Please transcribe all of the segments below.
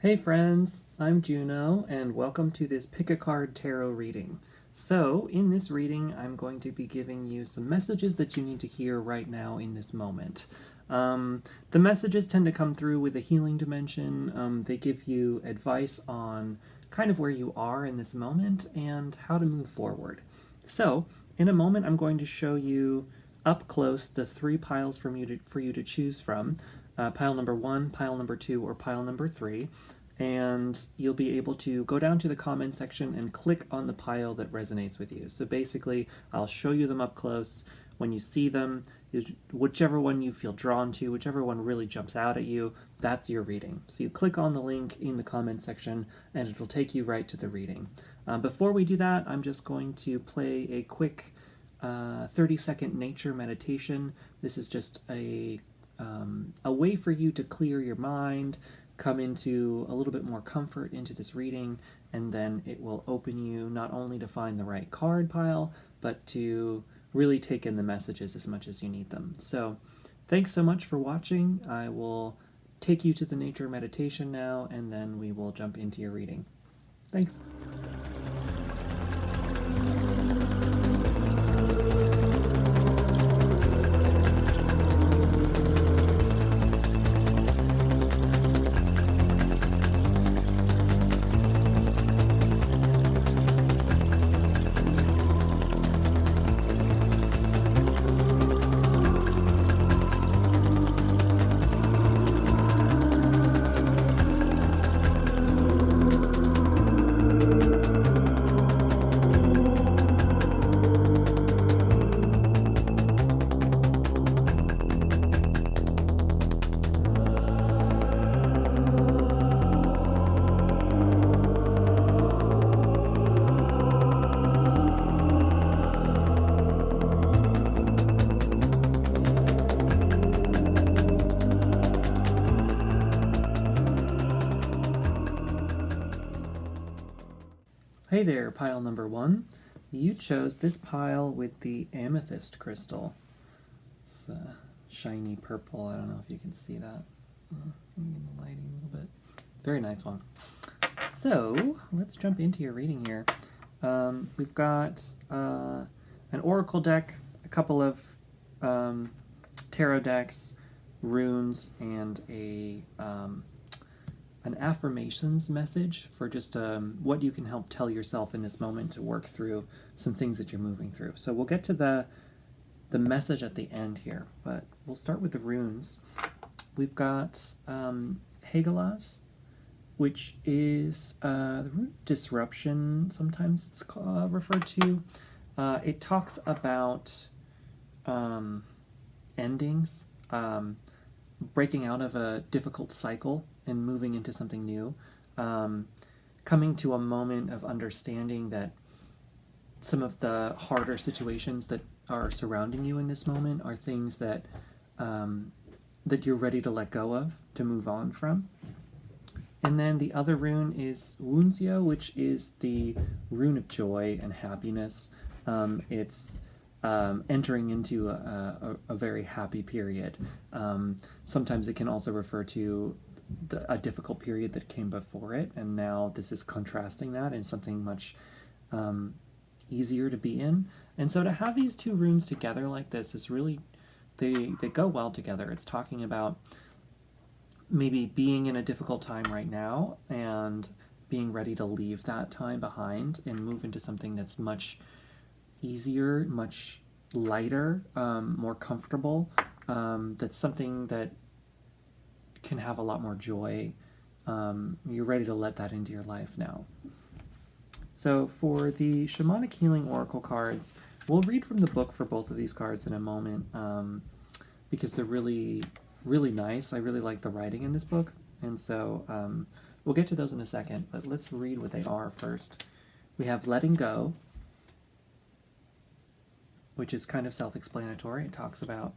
Hey friends, I'm Juno, and welcome to this Pick a Card Tarot reading. So, in this reading, I'm going to be giving you some messages that you need to hear right now in this moment. The messages tend to come through with a healing dimension. They give you advice on kind of where you are in this moment and how to move forward. So, in a moment, I'm going to show you up close the three piles for you to choose from. Pile number 1, pile number 2, or pile number 3, and you'll be able to go down to the comment section and click on the pile that resonates with you. So basically, I'll show you them up close. When you see them, whichever one you feel drawn to, whichever one really jumps out at you, that's your reading. So you click on the link in the comment section and it will take you right to the reading. Before we do that, I'm just going to play a quick 30-second nature meditation. This is just a way for you to clear your mind, come into a little bit more comfort into this reading, and then it will open you not only to find the right card pile, but to really take in the messages as much as you need them. So thanks so much for watching. I will take you to the nature meditation now, and then we will jump into your reading. Thanks. Hey there, pile number 1. You chose this pile with the amethyst crystal. It's shiny purple. I don't know if you can see that. In the lighting a little bit. Very nice one. So, let's jump into your reading here. We've got an oracle deck, a couple of tarot decks, runes, and an affirmations message for just what you can help tell yourself in this moment to work through some things that you're moving through. So we'll get to the message at the end here, but we'll start with the runes. We've got Hagalaz, which is the root of disruption, sometimes it's referred to. It talks about endings, breaking out of a difficult cycle and moving into something new, coming to a moment of understanding that some of the harder situations that are surrounding you in this moment are things that that you're ready to let go of, to move on from. And then the other rune is Wunzio, which is the rune of joy and happiness. It's entering into a very happy period. Sometimes it can also refer to a difficult period that came before it, and now this is contrasting that in something much easier to be in. And so to have these two runes together like this is really, they go well together. It's talking about maybe being in a difficult time right now and being ready to leave that time behind and move into something that's much easier, much lighter, more comfortable. That's something that can have a lot more joy. You're ready to let that into your life now. So for the Shamanic Healing Oracle cards, we'll read from the book for both of these cards in a moment, because they're really, really nice. I really like the writing in this book, and so we'll get to those in a second, but let's read what they are first. We have Letting Go, which is kind of self-explanatory. It talks about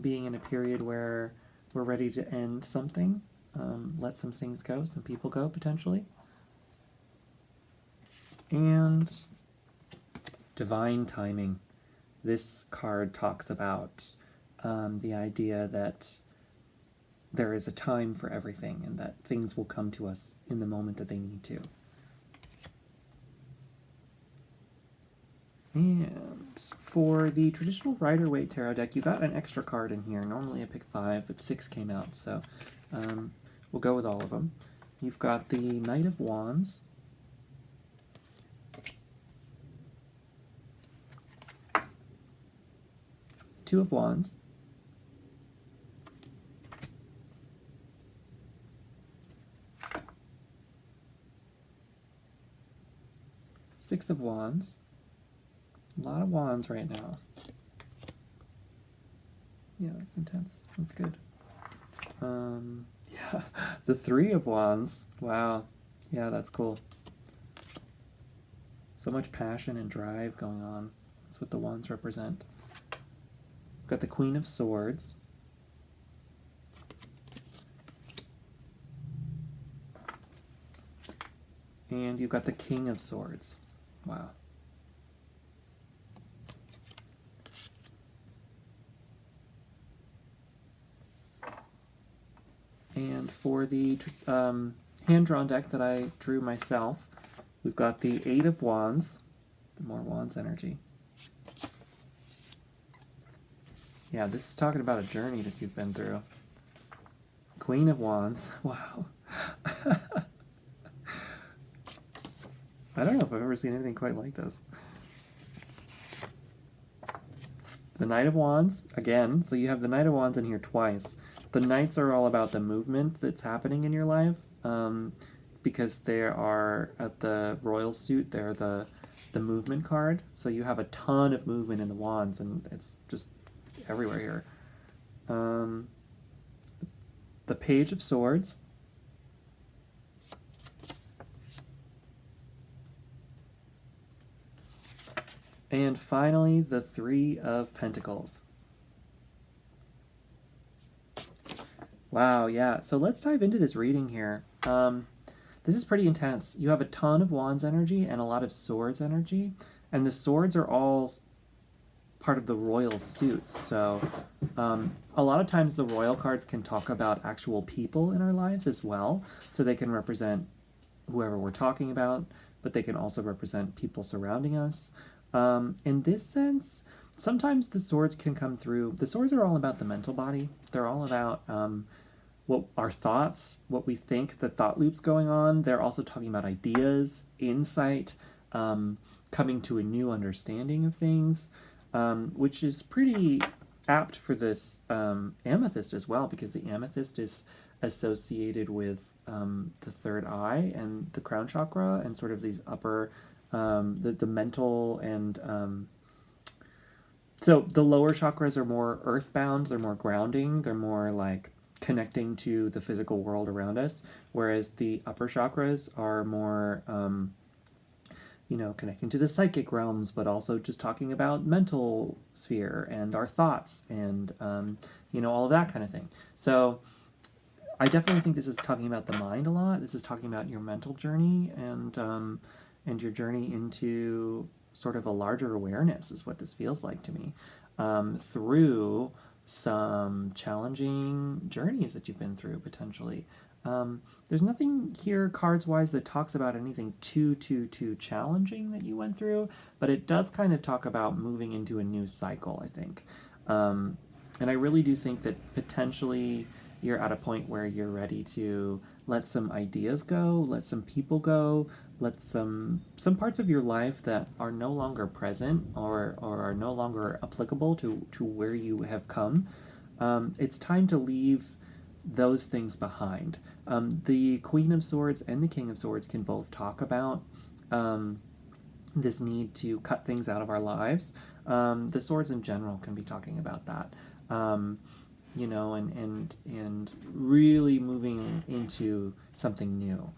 being in a period where we're ready to end something, let some things go, some people go, potentially. And Divine Timing. This card talks about the idea that there is a time for everything and that things will come to us in the moment that they need to. And for the traditional Rider Waite Tarot deck, you got an extra card in here. Normally I pick 5, but 6 came out, so we'll go with all of them. You've got the Knight of Wands, Two of Wands, Six of Wands. A lot of wands right now. Yeah, that's intense. That's good. Yeah, the Three of Wands. Wow. Yeah, that's cool. So much passion and drive going on. That's what the wands represent. Got the Queen of Swords. And you've got the King of Swords. Wow. And for the hand-drawn deck that I drew myself, we've got the Eight of Wands, the more Wands energy. Yeah, this is talking about a journey that you've been through. Queen of Wands, wow. I don't know if I've ever seen anything quite like this. The Knight of Wands, again, so you have the Knight of Wands in here twice. The Knights are all about the movement that's happening in your life, because they are, at the royal suit, they're the movement card. So you have a ton of movement in the Wands, and it's just everywhere here. The Page of Swords. And finally, the Three of Pentacles. Wow, yeah. So let's dive into this reading here. This is pretty intense. You have a ton of Wands energy and a lot of Swords energy, and the Swords are all part of the royal suits. So a lot of times the royal cards can talk about actual people in our lives as well. So they can represent whoever we're talking about, but they can also represent people surrounding us. In this sense, sometimes the Swords can come through. The Swords are all about the mental body. They're all about what our thoughts, what we think, the thought loops going on. They're also talking about ideas, insight, coming to a new understanding of things, which is pretty apt for this amethyst as well, because the amethyst is associated with the third eye and the crown chakra and sort of these upper, the mental and so the lower chakras are more earthbound, they're more grounding, they're more like connecting to the physical world around us, whereas the upper chakras are more, you know, connecting to the psychic realms, but also just talking about mental sphere and our thoughts and, you know, all of that kind of thing. So I definitely think this is talking about the mind a lot. This is talking about your mental journey and your journey into sort of a larger awareness is what this feels like to me, through some challenging journeys that you've been through potentially. There's nothing here cards-wise that talks about anything too challenging that you went through, but it does kind of talk about moving into a new cycle, I think. And I really do think that potentially you're at a point where you're ready to let some ideas go, let some people go, let some parts of your life that are no longer present or are no longer applicable to where you have come. It's time to leave those things behind. The Queen of Swords and the King of Swords can both talk about this need to cut things out of our lives. The Swords in general can be talking about that. You know, and really moving into something new.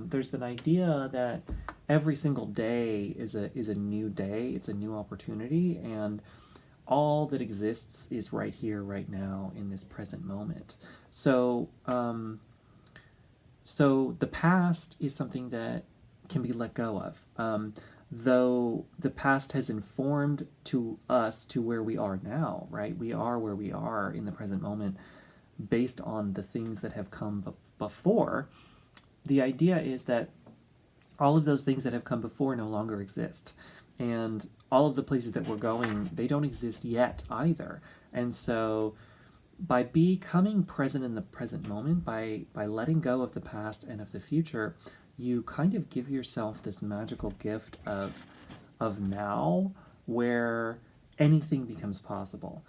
There's an idea that every single day is a new day, it's a new opportunity, and all that exists is right here, right now, in this present moment. So, so the past is something that can be let go of. Though the past has informed to us to where we are now, right? We are where we are in the present moment, based on the things that have come before, the idea is that all of those things that have come before no longer exist. And all of the places that we're going, they don't exist yet either. And so by becoming present in the present moment, by letting go of the past and of the future, you kind of give yourself this magical gift of now, where anything becomes possible.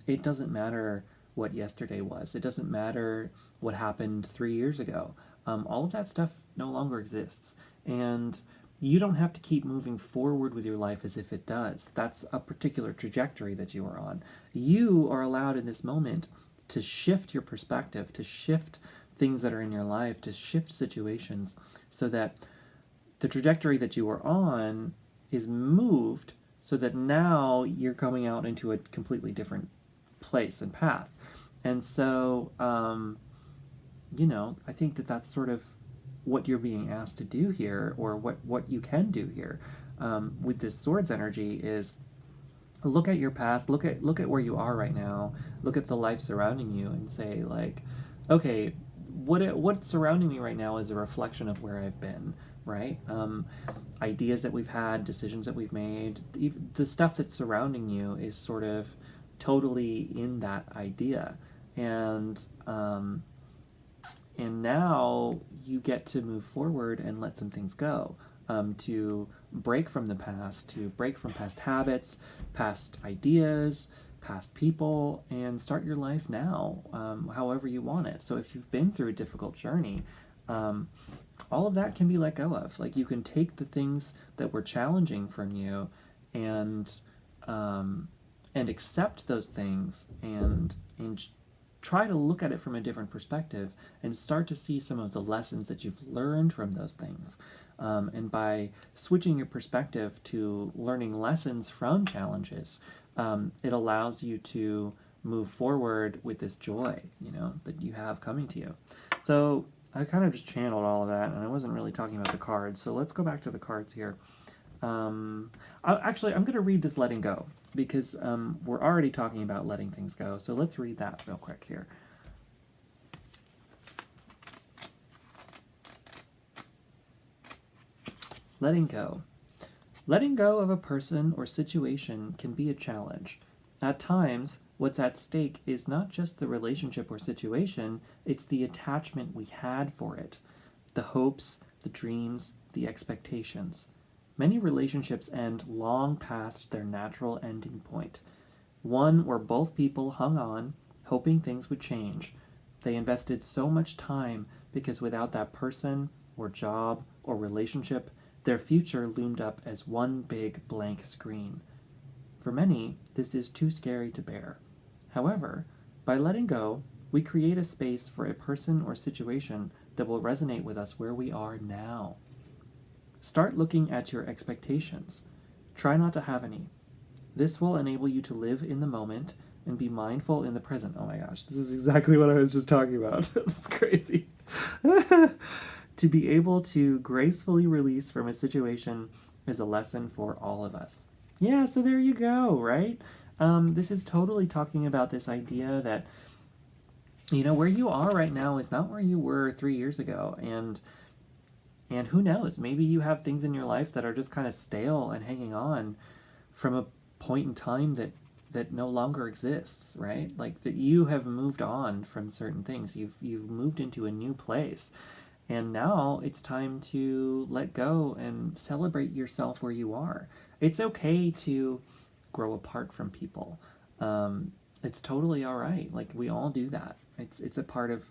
It doesn't matter what yesterday was. It doesn't matter what happened 3 years ago. All of that stuff no longer exists. And you don't have to keep moving forward with your life as if it does. That's a particular trajectory that you are on. You are allowed in this moment to shift your perspective, to shift things that are in your life, to shift situations so that the trajectory that you are on is moved so that now you're coming out into a completely different place and path. And so, I think that that's sort of what you're being asked to do here, or what you can do here with this swords energy is look at your past, look at where you are right now, look at the life surrounding you, and say like, okay, what's surrounding me right now is a reflection of where I've been, right? Ideas that we've had, decisions that we've made, the stuff that's surrounding you is sort of totally in that idea, and now you get to move forward and let some things go, to break from the past, to break from past habits, past ideas, past people, and start your life now, however you want it. So if you've been through a difficult journey, all of that can be let go of. Like, you can take the things that were challenging from you and accept those things and try to look at it from a different perspective and start to see some of the lessons that you've learned from those things. And by switching your perspective to learning lessons from challenges, it allows you to move forward with this joy, that you have coming to you. So I kind of just channeled all of that, and I wasn't really talking about the cards. So let's go back to the cards here. Actually, I'm going to read this letting go, because we're already talking about letting things go. So let's read that real quick here. Letting go. Letting go of a person or situation can be a challenge. At times, what's at stake is not just the relationship or situation, it's the attachment we had for it. The hopes, the dreams, the expectations. Many relationships end long past their natural ending point. One where both people hung on, hoping things would change. They invested so much time because without that person, or job, or relationship, their future loomed up as one big blank screen. For many, this is too scary to bear. However, by letting go, we create a space for a person or situation that will resonate with us where we are now. Start looking at your expectations. Try not to have any. This will enable you to live in the moment and be mindful in the present. Oh my gosh, this is exactly what I was just talking about. That's crazy. To be able to gracefully release from a situation is a lesson for all of us. Yeah, so there you go, right? This is totally talking about this idea that, where you are right now is not where you were 3 years ago. And who knows, maybe you have things in your life that are just kind of stale and hanging on from a point in time that no longer exists, right? Like, that you have moved on from certain things. You've moved into a new place. And now it's time to let go and celebrate yourself where you are. It's okay to grow apart from people. It's totally all right. Like, we all do that. It's a part of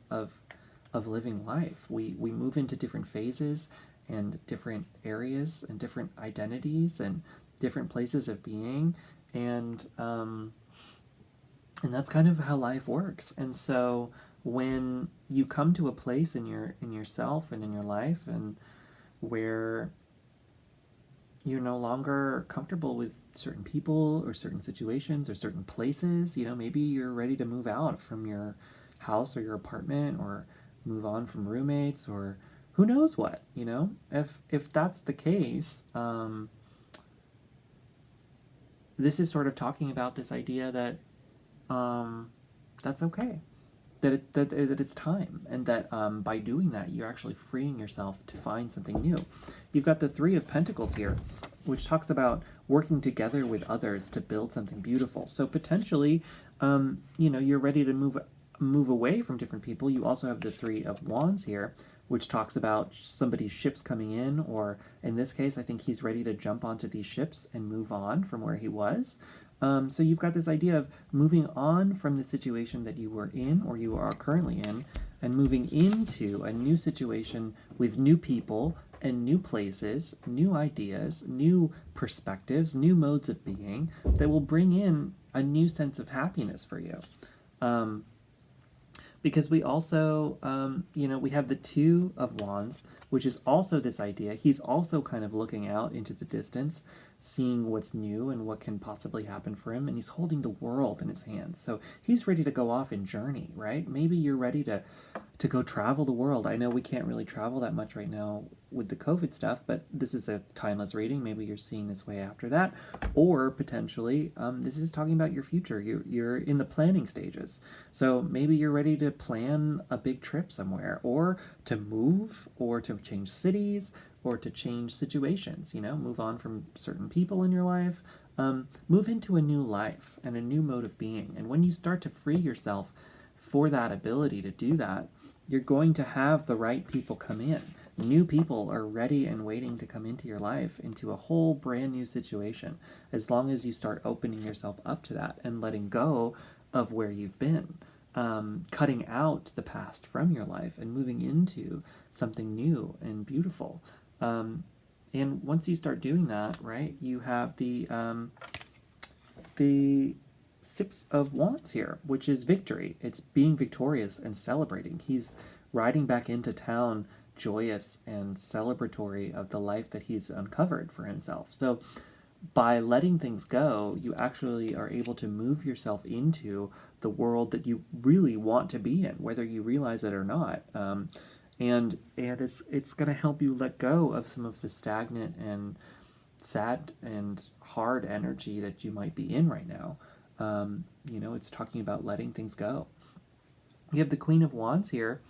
living life. We move into different phases and different areas and different identities and different places of being, and that's kind of how life works. And so when you come to a place in yourself and in your life and where you're no longer comfortable with certain people or certain situations or certain places, maybe you're ready to move out from your house or your apartment, or move on from roommates, or who knows what, if that's the case, this is sort of talking about this idea that that's okay. that it's time, and that by doing that, you're actually freeing yourself to find something new. You've got the Three of Pentacles here, which talks about working together with others to build something beautiful. So potentially, you're ready to move away from different people. You also have the Three of Wands here, which talks about somebody's ships coming in, or in this case, I think he's ready to jump onto these ships and move on from where he was. So you've got this idea of moving on from the situation that you were in, or you are currently in, and moving into a new situation with new people and new places, new ideas, new perspectives, new modes of being that will bring in a new sense of happiness for you. Because we also, we have the Two of Wands, which is also this idea. He's also kind of looking out into the distance, seeing what's new and what can possibly happen for him, and he's holding the world in his hands. So he's ready to go off and journey, right? Maybe you're ready to go travel the world. I know we can't really travel that much right now with the COVID stuff, but this is a timeless reading. Maybe you're seeing this way after that, or potentially this is talking about your future. You're in the planning stages, so maybe you're ready to plan a big trip somewhere, or to move, or to change cities, or to change situations. Move on from certain people in your life, move into a new life and a new mode of being. And when you start to free yourself for that ability to do that, you're going to have the right people come in. New people are ready and waiting to come into your life, into a whole brand new situation, as long as you start opening yourself up to that and letting go of where you've been, cutting out the past from your life and moving into something new and beautiful. And once you start doing that, right, you have the Six of Wands here, which is victory. It's being victorious and celebrating. He's riding back into town joyous and celebratory of the life that he's uncovered for himself. So by letting things go, you actually are able to move yourself into the world that you really want to be in, whether you realize it or not. And it's going to help you let go of some of the stagnant and sad and hard energy that you might be in right now. It's talking about letting things go. You have the Queen of Wands here,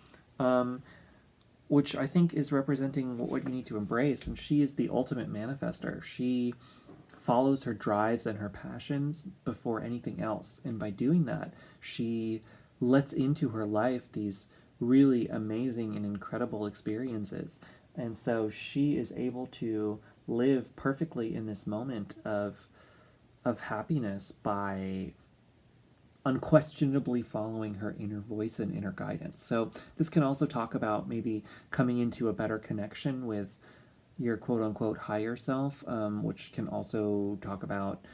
which I think is representing what you need to embrace, and she is the ultimate manifester. She follows her drives and her passions before anything else, and by doing that, she lets into her life these really amazing and incredible experiences. And so she is able to live perfectly in this moment of happiness by unquestionably following her inner voice and inner guidance. So this can also talk about maybe coming into a better connection with your quote-unquote higher self, which can also talk about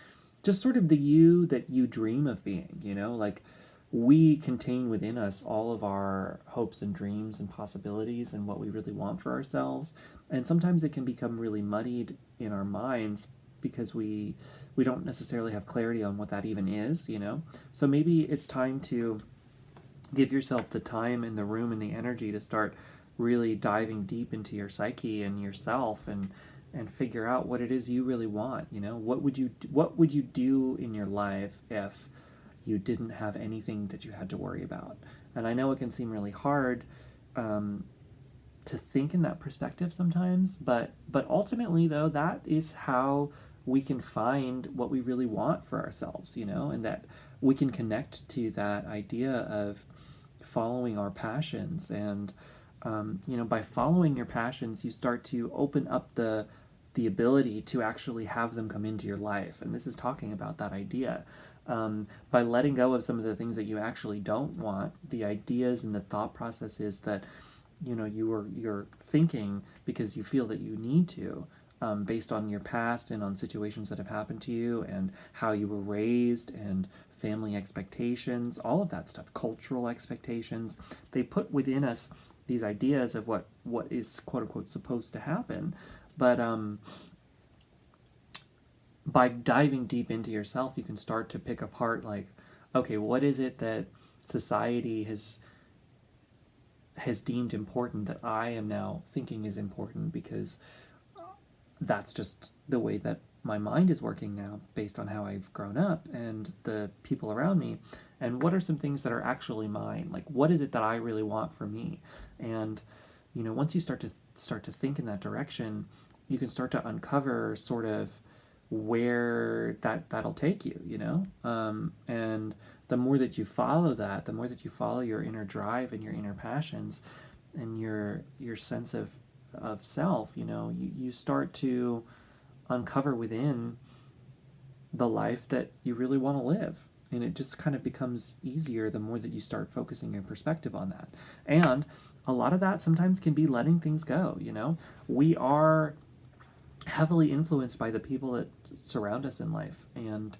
just sort of the you that you dream of being. Like, we contain within us all of our hopes and dreams and possibilities and what we really want for ourselves, and sometimes it can become really muddied in our minds because we don't necessarily have clarity on what that even is. So maybe it's time to give yourself the time and the room and the energy to start really diving deep into your psyche and yourself, and figure out what it is you really want. What would you do in your life if you didn't have anything that you had to worry about? And I know it can seem really hard to think in that perspective sometimes, but ultimately, though, that is how we can find what we really want for ourselves, and that we can connect to that idea of following our passions. And by following your passions, you start to open up the ability to actually have them come into your life. And this is talking about that idea. By letting go of some of the things that you actually don't want, the ideas and the thought processes that you're thinking because you feel that you need to, based on your past and on situations that have happened to you and how you were raised and family expectations, all of that stuff, cultural expectations. They put within us these ideas of what is quote unquote supposed to happen. But by diving deep into yourself, you can start to pick apart, like, okay, what is it that society has deemed important that I am now thinking is important because that's just the way that my mind is working now based on how I've grown up and the people around me, and what are some things that are actually mine? Like, what is it that I really want for me? And once you start to think in that direction, you can start to uncover sort of where that'll take you, and the more that you follow that, the more that you follow your inner drive and your inner passions and your sense of self, you start to uncover within the life that you really want to live. And it just kind of becomes easier the more that you start focusing your perspective on that. And a lot of that sometimes can be letting things go. We are heavily influenced by the people that surround us in life. And,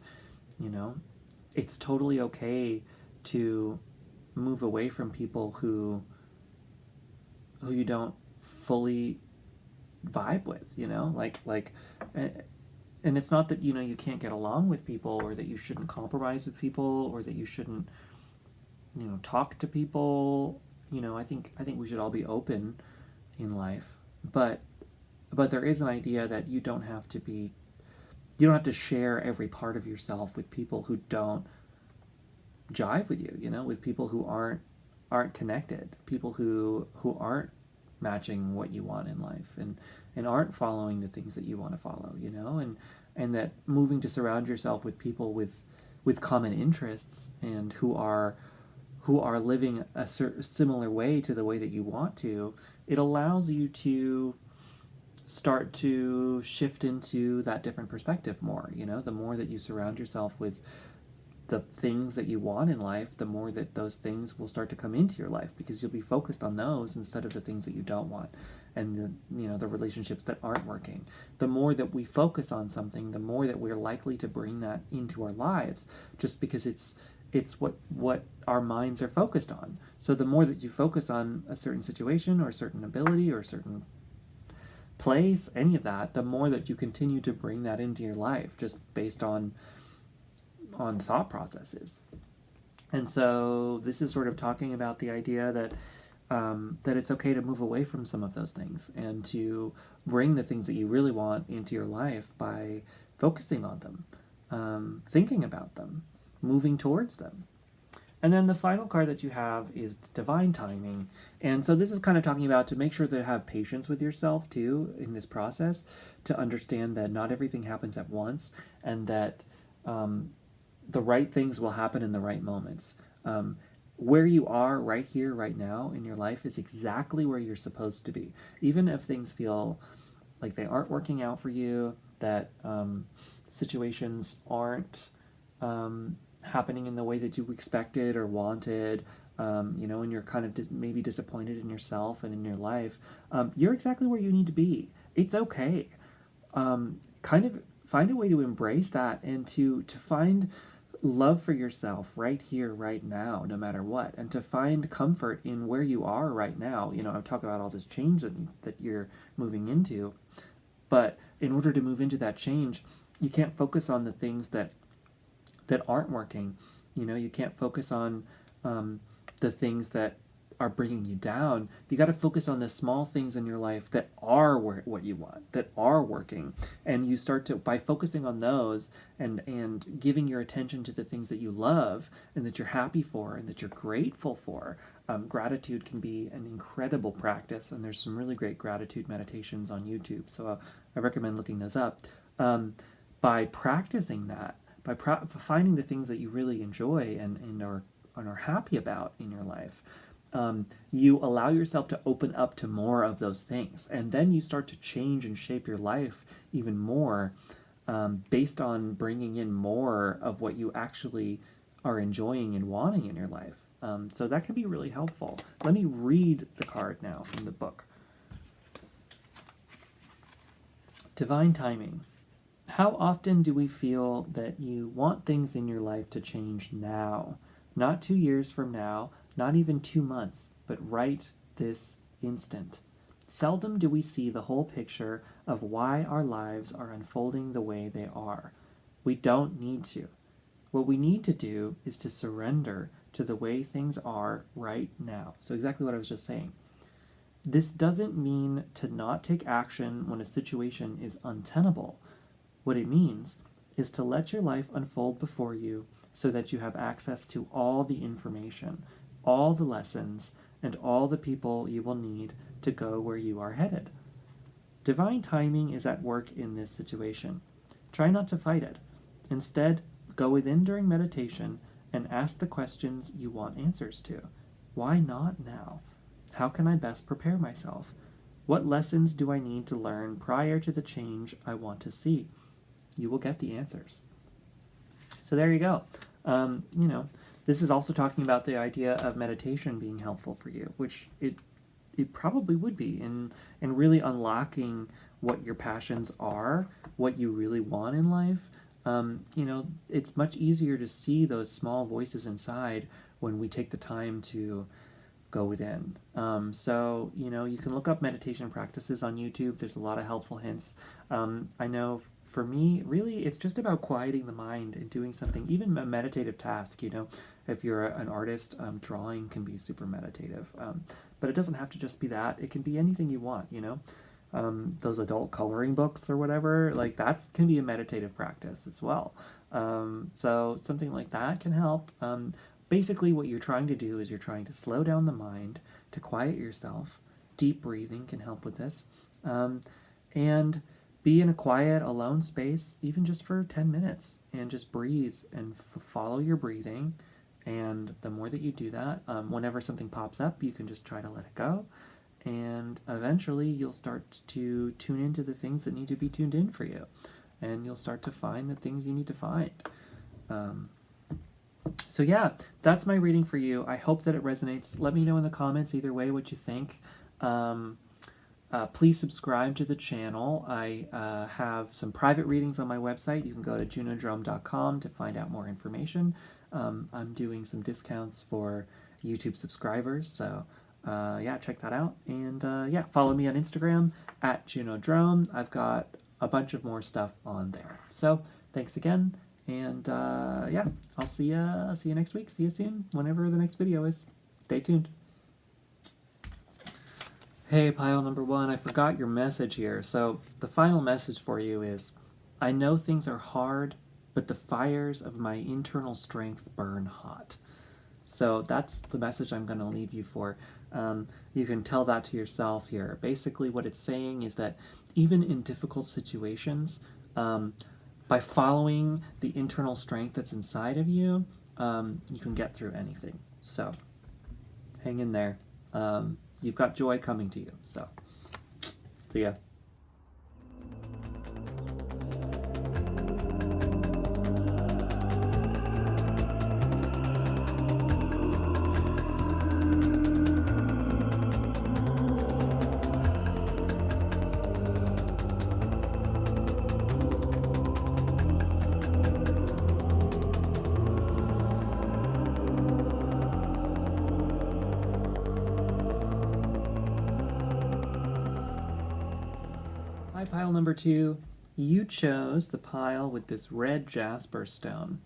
it's totally okay to move away from people who you don't fully vibe with, and it's not that you can't get along with people, or that you shouldn't compromise with people, or that you shouldn't talk to people. I think we should all be open in life, but there is an idea that you don't have to share every part of yourself with people who don't jive with you, with people who aren't connected, people who aren't matching what you want in life, and aren't following the things that you want to follow, and that moving to surround yourself with people with common interests, and who are living a similar way to the way that you want to, it allows you to start to shift into that different perspective more. The more that you surround yourself with the things that you want in life, the more that those things will start to come into your life, because you'll be focused on those instead of the things that you don't want, and the relationships that aren't working. The more that we focus on something, the more that we're likely to bring that into our lives, just because it's what our minds are focused on. So the more that you focus on a certain situation or a certain ability or a certain place, any of that, the more that you continue to bring that into your life, just based on thought processes. And so this is sort of talking about the idea that it's okay to move away from some of those things, and to bring the things that you really want into your life by focusing on them, thinking about them, moving towards them. And then the final card that you have is divine timing. And so this is kind of talking about to make sure to have patience with yourself too in this process, to understand that not everything happens at once, and that the right things will happen in the right moments. Where you are right here, right now in your life is exactly where you're supposed to be. Even if things feel like they aren't working out for you, that situations aren't happening in the way that you expected or wanted, and you're kind of maybe disappointed in yourself and in your life, you're exactly where you need to be. It's okay. Kind of find a way to embrace that, and to find love for yourself right here, right now, no matter what, and to find comfort in where you are right now. I've talked about all this change that you're moving into, but in order to move into that change, you can't focus on the things that aren't working. You can't focus on the things that are bringing you down. You got to focus on the small things in your life that are what you want, that are working. And you start to, by focusing on those and giving your attention to the things that you love and that you're happy for and that you're grateful for. Gratitude can be an incredible practice, and there's some really great gratitude meditations on YouTube. So I recommend looking those up. By practicing that, by finding the things that you really enjoy and are happy about in your life, you allow yourself to open up to more of those things, and then you start to change and shape your life even more, based on bringing in more of what you actually are enjoying and wanting in your life. So that can be really helpful. Let me read the card now from the book. Divine timing. How often do we feel that you want things in your life to change now? Not 2 years from now, not even 2 months, but right this instant. Seldom do we see the whole picture of why our lives are unfolding the way they are. We don't need to. What we need to do is to surrender to the way things are right now. So exactly what I was just saying. This doesn't mean to not take action when a situation is untenable. What it means is to let your life unfold before you so that you have access to all the information, all the lessons, and all the people you will need to go where you are headed. Divine timing is at work in this situation. Try not to fight it. Instead, go within during meditation and ask the questions you want answers to. Why not now? How can I best prepare myself? What lessons do I need to learn prior to the change I want to see? You will get the answers. So there you go. This is also talking about the idea of meditation being helpful for you, which it probably would be in really unlocking what your passions are, what you really want in life. It's much easier to see those small voices inside when we take the time to go within. You can look up meditation practices on YouTube. There's a lot of helpful hints. I know for me, really, it's just about quieting the mind and doing something, even a meditative task. If you're an artist, drawing can be super meditative. But it doesn't have to just be that. It can be anything you want, those adult coloring books or whatever, like that can be a meditative practice as well. So something like that can help. Basically, what you're trying to do is you're trying to slow down the mind, to quiet yourself. Deep breathing can help with this. And be in a quiet, alone space, even just for 10 minutes, and just breathe and follow your breathing. And the more that you do that, whenever something pops up, you can just try to let it go. And eventually you'll start to tune into the things that need to be tuned in for you. And you'll start to find the things you need to find. So yeah, that's my reading for you. I hope that it resonates. Let me know in the comments either way what you think. Please subscribe to the channel. I have some private readings on my website. You can go to junodrome.com to find out more information. I'm doing some discounts for YouTube subscribers, so check that out. And follow me on Instagram at junodrome. I've got a bunch of more stuff on there. So thanks again, and I'll see you next week. See you soon, whenever the next video is. Stay tuned. Hey, pile number one, I forgot your message here. So the final message for you is, I know things are hard, but the fires of my internal strength burn hot. So that's the message I'm going to leave you for. You can tell that to yourself here. Basically what it's saying is that even in difficult situations, by following the internal strength that's inside of you, you can get through anything. So hang in there. You've got joy coming to you. So see ya. Hi, pile number two. You chose the pile with this red jasper stone.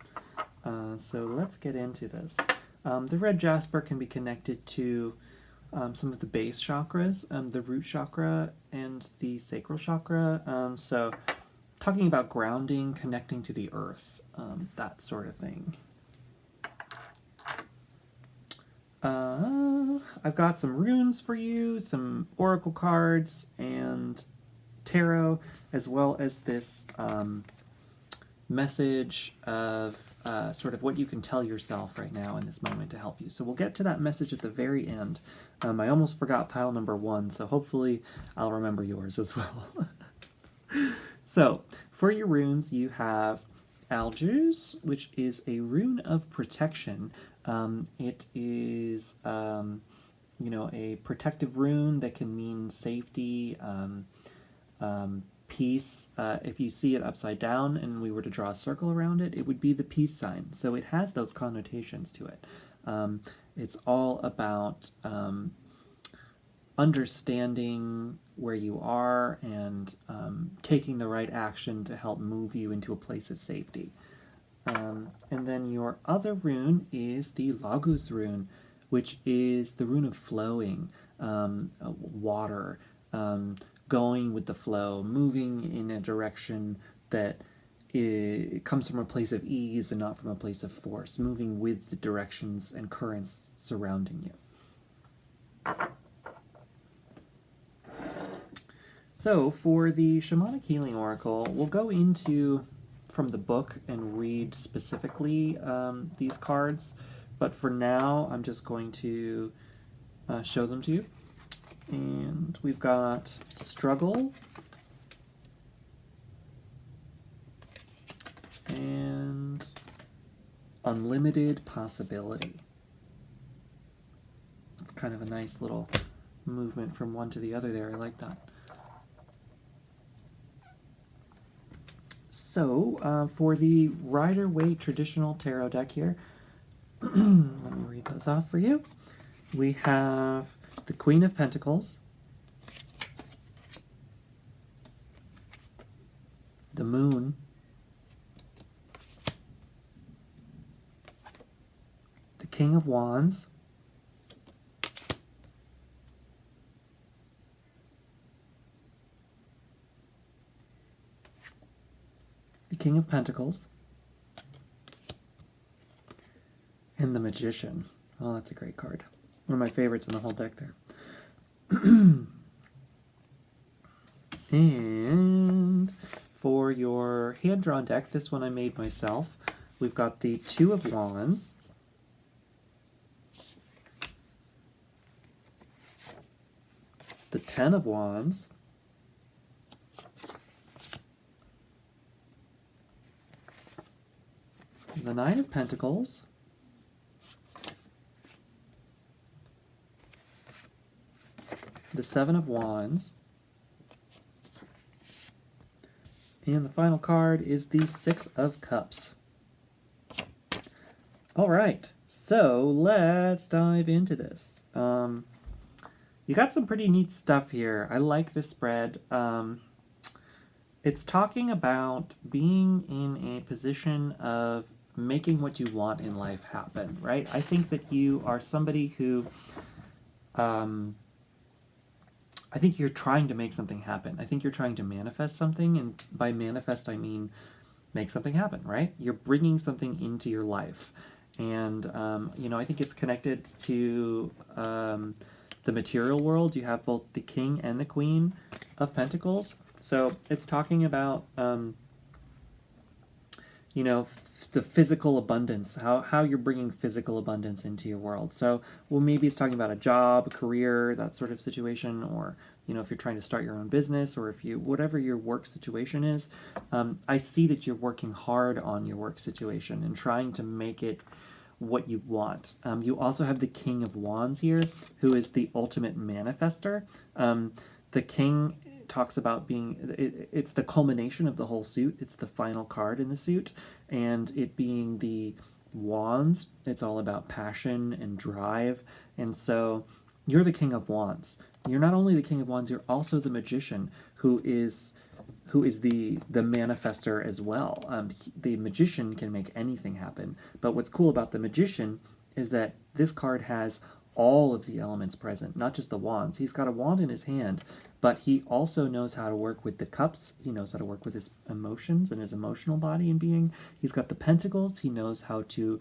So let's get into this. The red jasper can be connected to some of the base chakras, the root chakra and the sacral chakra. So talking about grounding, connecting to the earth, that sort of thing. I've got some runes for you, some oracle cards, and tarot, as well as this message of sort of what you can tell yourself right now in this moment to help you. So we'll get to that message at the very end. I almost forgot pile number one, so hopefully I'll remember yours as well. So for your runes, you have Algiers, which is a rune of protection. It is a protective rune that can mean safety, peace. If you see it upside down and we were to draw a circle around it, it would be the peace sign. So it has those connotations to it. It's all about understanding where you are and taking the right action to help move you into a place of safety. And then your other rune is the Lagos rune, which is the rune of flowing, water, going with the flow, moving in a direction that it comes from a place of ease and not from a place of force, moving with the directions and currents surrounding you. So for the Shamanic Healing Oracle, we'll go into from the book and read specifically these cards, but for now I'm just going to show them to you. And we've got Struggle and Unlimited Possibility. It's kind of a nice little movement from one to the other there. I like that. So, for the Raider Waite Traditional Tarot deck here, let me read those off for you. We have the Queen of Pentacles, the Moon, the King of Wands, the King of Pentacles, and the Magician. Oh, that's a great card. One of my favorites in the whole deck there. And for your hand-drawn deck, this one I made myself, we've got the Two of Wands, the Ten of Wands, the Nine of Pentacles, the Seven of Wands, and the final card is the Six of Cups. All right, so let's dive into this. You got some pretty neat stuff here. I like this spread. It's talking about being in a position of making what you want in life happen, right? I think that you are somebody who I think you're trying to make something happen. I think you're trying to manifest something, and by manifest I mean make something happen, right? You're bringing something into your life. And, you know, I think it's connected to the material world. You have both the King and the Queen of Pentacles. So it's talking about, you know, the physical abundance, how you're bringing physical abundance into your world. So, well, maybe it's talking about a job, a career, that sort of situation, or, you know, if you're trying to start your own business, or if you, whatever your work situation is, I see that you're working hard on your work situation and trying to make it what you want. You also have the King of Wands here, who is the ultimate manifester. The King talks about being, it's the culmination of the whole suit. It's the final card in the suit, and it being the Wands, it's all about passion and drive. And so you're the King of Wands. You're not only the King of Wands, you're also the Magician, who is the manifester as well. The Magician can make anything happen, but what's cool about the Magician is that this card has all of the elements present, not just the wands. He's got a wand in his hand, but he also knows how to work with the cups. He knows how to work with his emotions and his emotional body and being. He's got the pentacles. He knows how to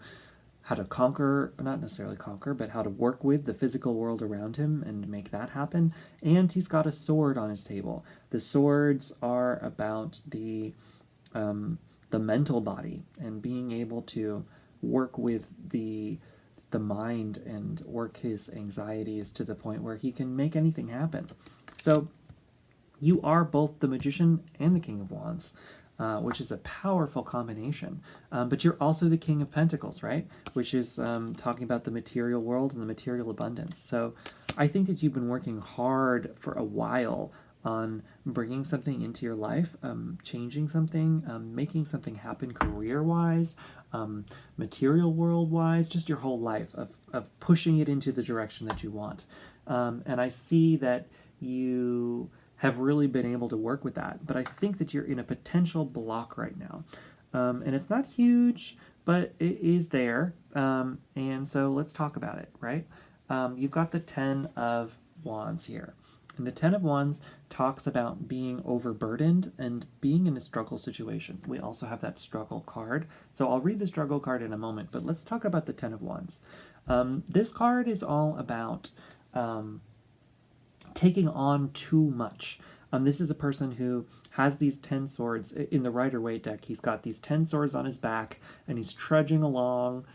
conquer, not necessarily conquer, but how to work with the physical world around him and make that happen. And he's got a sword on his table. The swords are about the mental body and being able to work with the mind and work his anxieties to the point where he can make anything happen. So you are both the Magician and the King of Wands, which is a powerful combination. But you're also the King of Pentacles, right? Which is talking about the material world and the material abundance. So I think that you've been working hard for a while on bringing something into your life, changing something, making something happen career-wise, material world-wise, just your whole life of pushing it into the direction that you want. And I see that you have really been able to work with that, but I think that you're in a potential block right now. And it's not huge, but it is there. And so let's talk about it, right? You've got the Ten of Wands here. And the Ten of Wands talks about being overburdened and being in a struggle situation. We also have that struggle card. So I'll read the struggle card in a moment, but let's talk about the Ten of Wands. This card is all about taking on too much. This is a person who has these 10 swords. In the Rider Waite deck, he's got these 10 swords on his back, and he's trudging along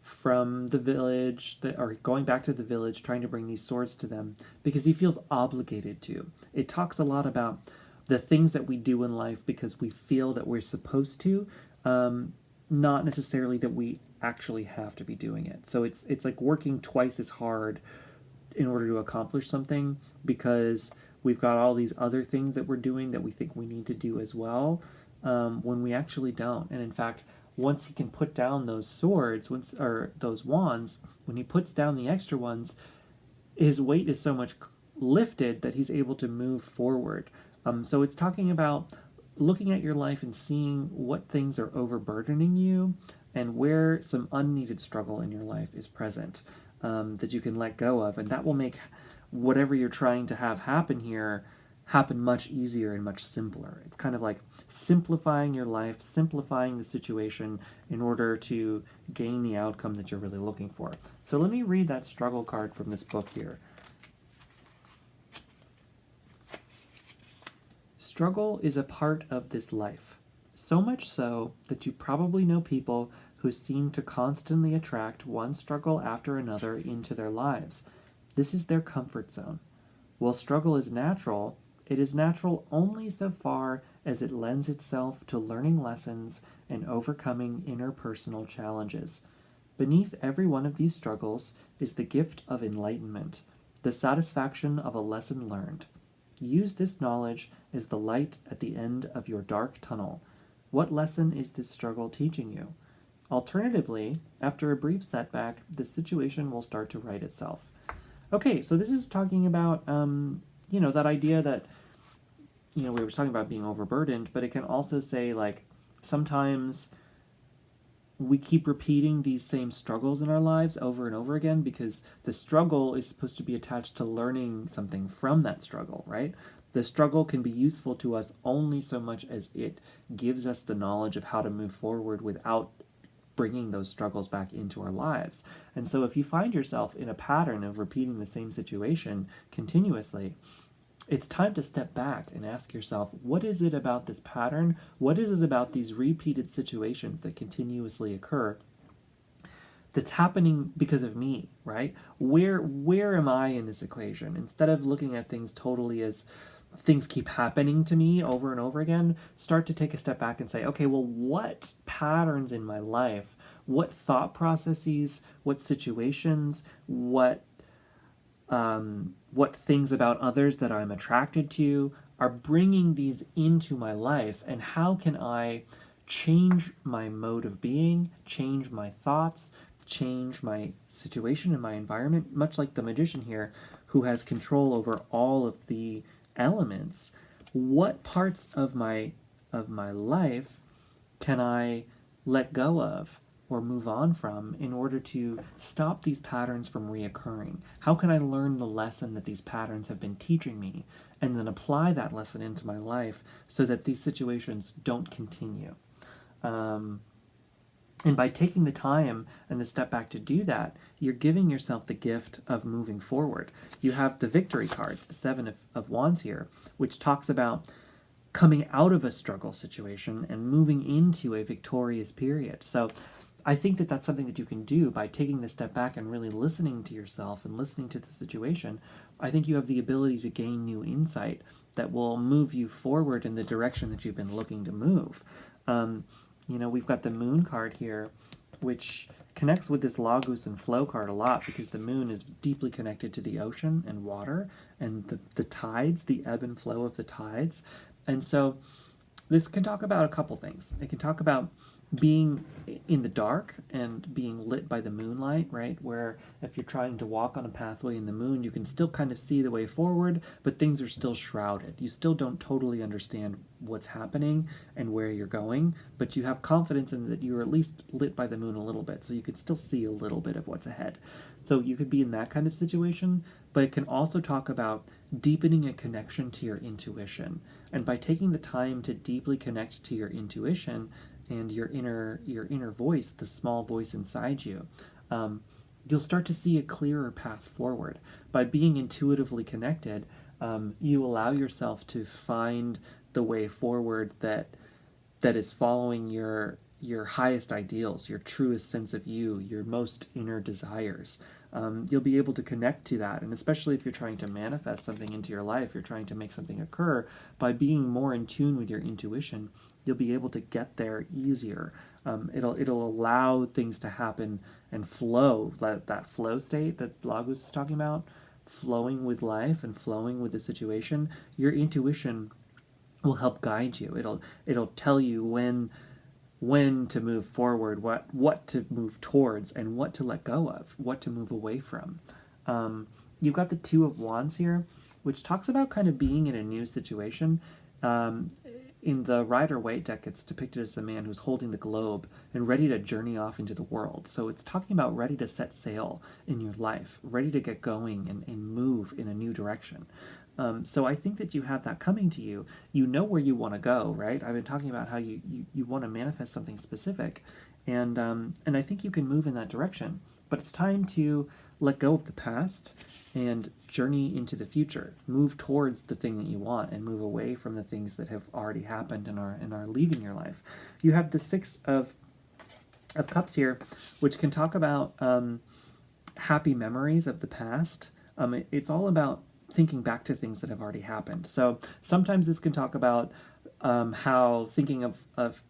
from the village, or going back to the village, trying to bring these swords to them, because he feels obligated to. It talks a lot about the things that we do in life because we feel that we're supposed to, not necessarily that we actually have to be doing it. So it's like working twice as hard in order to accomplish something because we've got all these other things that we're doing that we think we need to do as well, when we actually don't. And in fact, once he can put down those swords, or those wands, when he puts down the extra ones, his weight is so much lifted that he's able to move forward. So it's talking about looking at your life and seeing what things are overburdening you and where some unneeded struggle in your life is present, that you can let go of. And that will make whatever you're trying to have happen here happen much easier and much simpler. It's kind of like simplifying your life, simplifying the situation in order to gain the outcome that you're really looking for. So let me read that struggle card from this book here. Struggle is a part of this life, so much so that you probably know people who seem to constantly attract one struggle after another into their lives. This is their comfort zone. While struggle is natural, it is natural only so far as it lends itself to learning lessons and overcoming interpersonal challenges. Beneath every one of these struggles is the gift of enlightenment, the satisfaction of a lesson learned. Use this knowledge as the light at the end of your dark tunnel. What lesson is this struggle teaching you? Alternatively, after a brief setback, the situation will start to right itself. Okay, so this is talking about, that idea that, we were talking about being overburdened, but it can also say, like, sometimes we keep repeating these same struggles in our lives over and over again because the struggle is supposed to be attached to learning something from that struggle, right? The struggle can be useful to us only so much as it gives us the knowledge of how to move forward without bringing those struggles back into our lives. And so if you find yourself in a pattern of repeating the same situation continuously, it's time to step back and ask yourself, what is it about this pattern? What is it about these repeated situations that continuously occur that's happening because of me, right? Where am I in this equation? Instead of looking at things totally as things keep happening to me over and over again, start to take a step back and say, okay, well, what patterns in my life, what thought processes, what situations, what things about others that I'm attracted to are bringing these into my life, and how can I change my mode of being, change my thoughts, change my situation and my environment, much like the magician here who has control over all of the elements. What parts of my life can I let go of or move on from in order to stop these patterns from reoccurring? How can I learn the lesson that these patterns have been teaching me and then apply that lesson into my life so that these situations don't continue? And by taking the time and the step back to do that, you're giving yourself the gift of moving forward. You have the victory card, the Seven of Wands here, which talks about coming out of a struggle situation and moving into a victorious period. So I think that that's something that you can do by taking the step back and really listening to yourself and listening to the situation. I think you have the ability to gain new insight that will move you forward in the direction that you've been looking to move. We've got the Moon card here, which connects with this Logos and Flow card a lot because the moon is deeply connected to the ocean and water and the tides, the ebb and flow of the tides. And so this can talk about a couple things. It can talk about being in the dark and being lit by the moonlight, right? Where if you're trying to walk on a pathway in the moon, you can still kind of see the way forward, but things are still shrouded. You still don't totally understand what's happening and where you're going, but you have confidence in that you're at least lit by the moon a little bit, so you could still see a little bit of what's ahead. So you could be in that kind of situation, but it can also talk about deepening a connection to your intuition. And by taking the time to deeply connect to your intuition, and your inner voice, the small voice inside you, you'll start to see a clearer path forward. By being intuitively connected, you allow yourself to find the way forward that is following your highest ideals, your truest sense of you, your most inner desires. You'll be able to connect to that, and especially if you're trying to manifest something into your life, you're trying to make something occur, by being more in tune with your intuition, you'll be able to get there easier. It'll allow things to happen and flow, that flow state that Lagos is talking about, flowing with life and flowing with the situation. Your intuition will help guide you. It'll tell you when to move forward, what to move towards, and what to let go of, what to move away from. You've got the Two of Wands here, which talks about kind of being in a new situation. In the Rider Waite deck, it's depicted as a man who's holding the globe and ready to journey off into the world. So it's talking about ready to set sail in your life, ready to get going and move in a new direction. So I think that you have that coming to you. You know where you want to go, right? I've been talking about how you want to manifest something specific, and I think you can move in that direction. But it's time to let go of the past and journey into the future. Move towards the thing that you want and move away from the things that have already happened and are leaving your life. You have the Six of Cups here, which can talk about happy memories of the past. It's all about thinking back to things that have already happened. So sometimes this can talk about how thinking of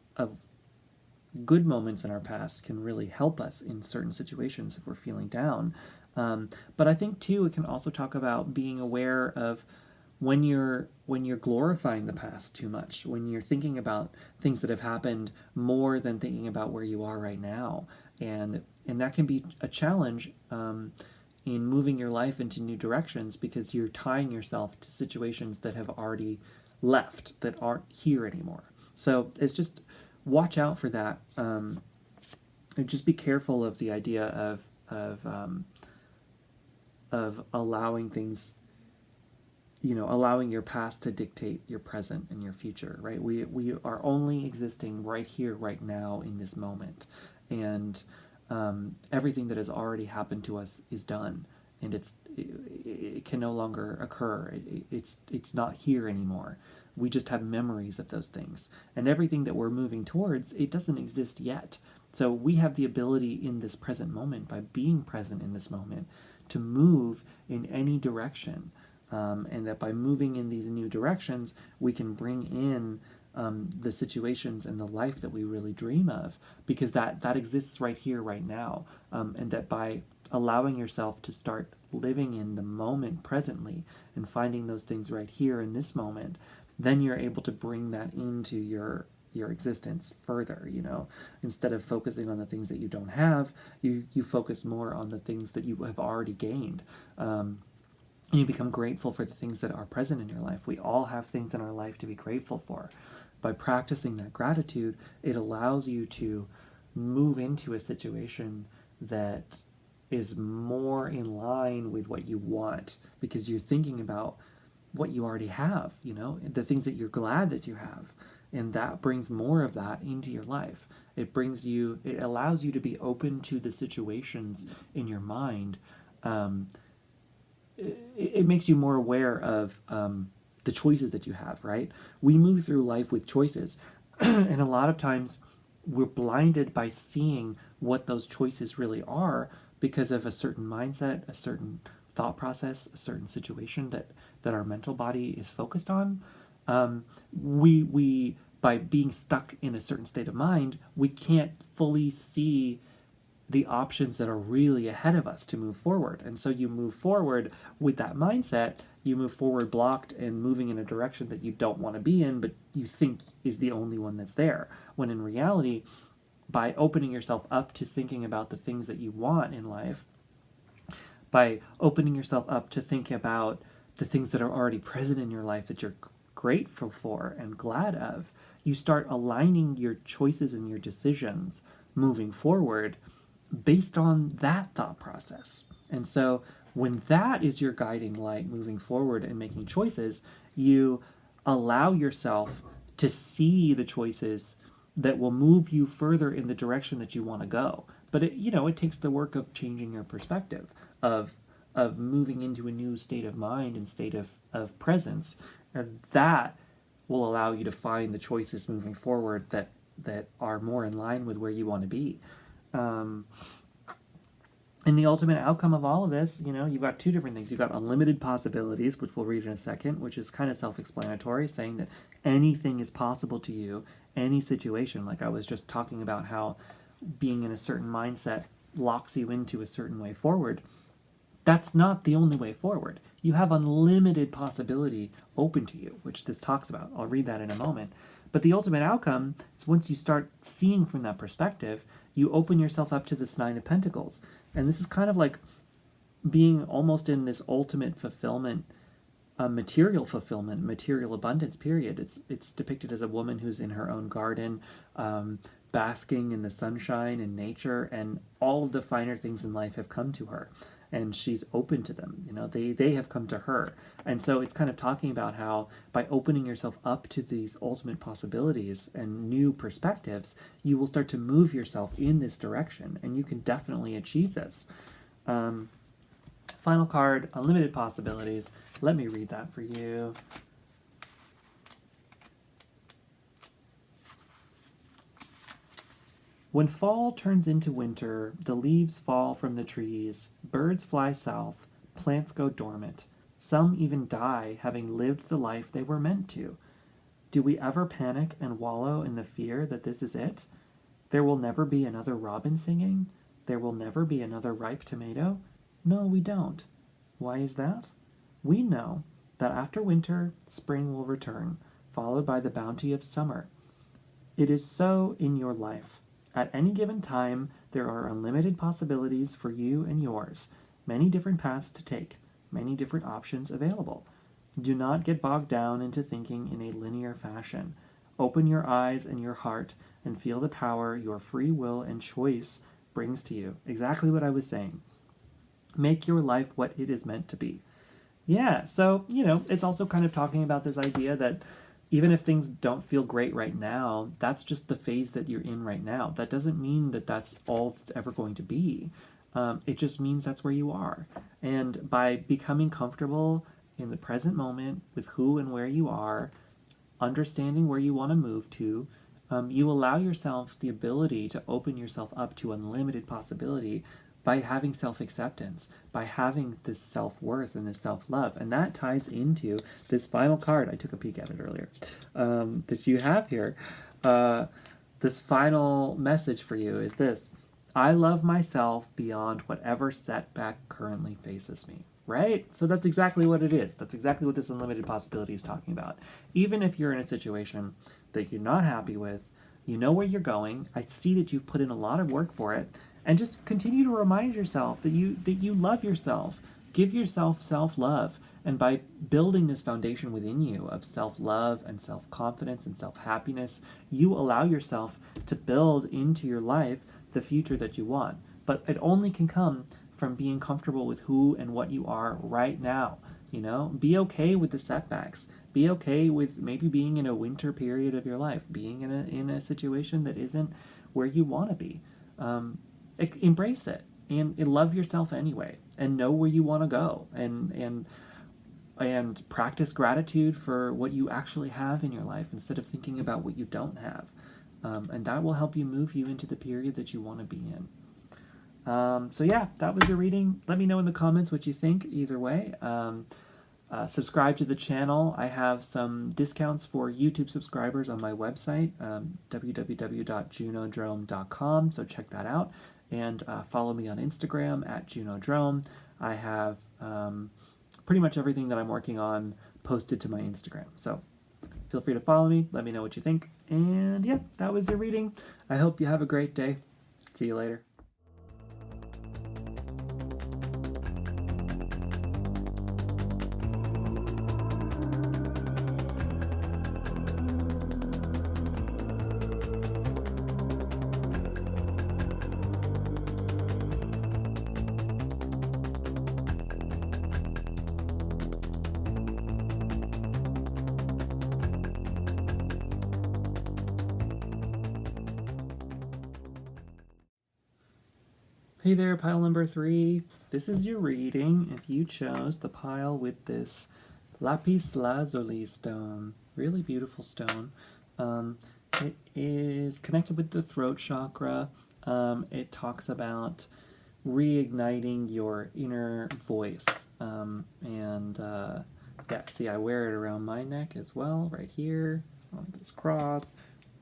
good moments in our past can really help us in certain situations if we're feeling down. But I think too it can also talk about being aware of when you're glorifying the past too much, when you're thinking about things that have happened more than thinking about where you are right now, and that can be a challenge in moving your life into new directions, because you're tying yourself to situations that have already left, that aren't here anymore. So it's just watch out for that, and just be careful of the idea of allowing things, allowing your past to dictate your present and your future, right? We are only existing right here, right now, in this moment, and everything that has already happened to us is done, and it can no longer occur. It's not here anymore. We just have memories of those things, and everything that we're moving towards, it doesn't exist yet. So we have the ability in this present moment, by being present in this moment, to move in any direction, and that by moving in these new directions, we can bring in the situations and the life that we really dream of, because that exists right here, right now, and that by allowing yourself to start living in the moment presently and finding those things right here in this moment, then you're able to bring that into your existence further. Instead of focusing on the things that you don't have, you focus more on the things that you have already gained. And you become grateful for the things that are present in your life. We all have things in our life to be grateful for. By practicing that gratitude, it allows you to move into a situation that is more in line with what you want, because you're thinking about what you already have, the things that you're glad that you have. And that brings more of that into your life. It allows you to be open to the situations in your mind. It makes you more aware of the choices that you have, right? We move through life with choices, and a lot of times we're blinded by seeing what those choices really are, because of a certain mindset, a certain thought process, a certain situation that our mental body is focused on. We by being stuck in a certain state of mind, we can't fully see the options that are really ahead of us to move forward. And so you move forward with that mindset, you move forward blocked and moving in a direction that you don't want to be in, but you think is the only one that's there. When in reality, by opening yourself up to thinking about the things that you want in life, by opening yourself up to think about the things that are already present in your life that you're grateful for and glad of, you start aligning your choices and your decisions moving forward based on that thought process. And so when that is your guiding light moving forward and making choices, you allow yourself to see the choices that will move you further in the direction that you want to go. But it takes the work of changing your perspective, of moving into a new state of mind and state of presence, and that will allow you to find the choices moving forward that are more in line with where you want to be. And the ultimate outcome of all of this, you've got two different things. You've got unlimited possibilities, which we'll read in a second, which is kind of self-explanatory, saying that anything is possible to you, any situation. Like I was just talking about how being in a certain mindset locks you into a certain way forward. That's not the only way forward. You have unlimited possibility open to you, which this talks about. I'll read that in a moment. But the ultimate outcome is once you start seeing from that perspective, you open yourself up to this Nine of Pentacles. And this is kind of like being almost in this ultimate fulfillment, material fulfillment, material abundance period. It's depicted as a woman who's in her own garden, basking in the sunshine and nature, and all of the finer things in life have come to her. And she's open to them. They have come to her. And so it's kind of talking about how by opening yourself up to these ultimate possibilities and new perspectives, you will start to move yourself in this direction, and you can definitely achieve this. Final card, unlimited possibilities. Let me read that for you. When fall turns into winter, the leaves fall from the trees, birds fly south, plants go dormant. Some even die, having lived the life they were meant to. Do we ever panic and wallow in the fear that this is it? There will never be another robin singing? There will never be another ripe tomato? No, we don't. Why is that? We know that after winter, spring will return, followed by the bounty of summer. It is so in your life. At any given time, there are unlimited possibilities for you and yours, many different paths to take, many different options available. Do not get bogged down into thinking in a linear fashion. Open your eyes and your heart and feel the power your free will and choice brings to you. Exactly what I was saying. Make your life what it is meant to be. Yeah, so, it's also kind of talking about this idea that even if things don't feel great right now, that's just the phase that you're in right now. That doesn't mean that that's all it's ever going to be. It just means that's where you are. And by becoming comfortable in the present moment with who and where you are, understanding where you want to move to, you allow yourself the ability to open yourself up to unlimited possibility by having self-acceptance, by having this self-worth and this self-love. And that ties into this final card. I took a peek at it earlier, that you have here. This final message for you is this: I love myself beyond whatever setback currently faces me. Right? So that's exactly what it is. That's exactly what this unlimited possibility is talking about. Even if you're in a situation that you're not happy with, you know where you're going. I see that you've put in a lot of work for it. And just continue to remind yourself that you love yourself. Give yourself self-love. And by building this foundation within you of self-love and self-confidence and self-happiness, you allow yourself to build into your life the future that you want. But it only can come from being comfortable with who and what you are right now. Be okay with the setbacks. Be okay with maybe being in a winter period of your life, being in a situation that isn't where you want to be. Embrace it and love yourself anyway, and know where you want to go, and practice gratitude for what you actually have in your life instead of thinking about what you don't have, and that will help you move you into the period that you want to be in. So yeah, that was your reading. Let me know in the comments what you think either way. Subscribe to the channel. I have some discounts for YouTube subscribers on my website, www.junodrome.com, so check that out. And follow me on Instagram at Junodrome. I have pretty much everything that I'm working on posted to my Instagram. So feel free to follow me. Let me know what you think. And yeah, that was your reading. I hope you have a great day. See you later. Hey there, pile number 3. This is your reading if you chose the pile with this lapis lazuli stone. Really beautiful stone. It is connected with the throat chakra. It talks about reigniting your inner voice. Yeah, see, I wear it around my neck as well, right here, on this cross,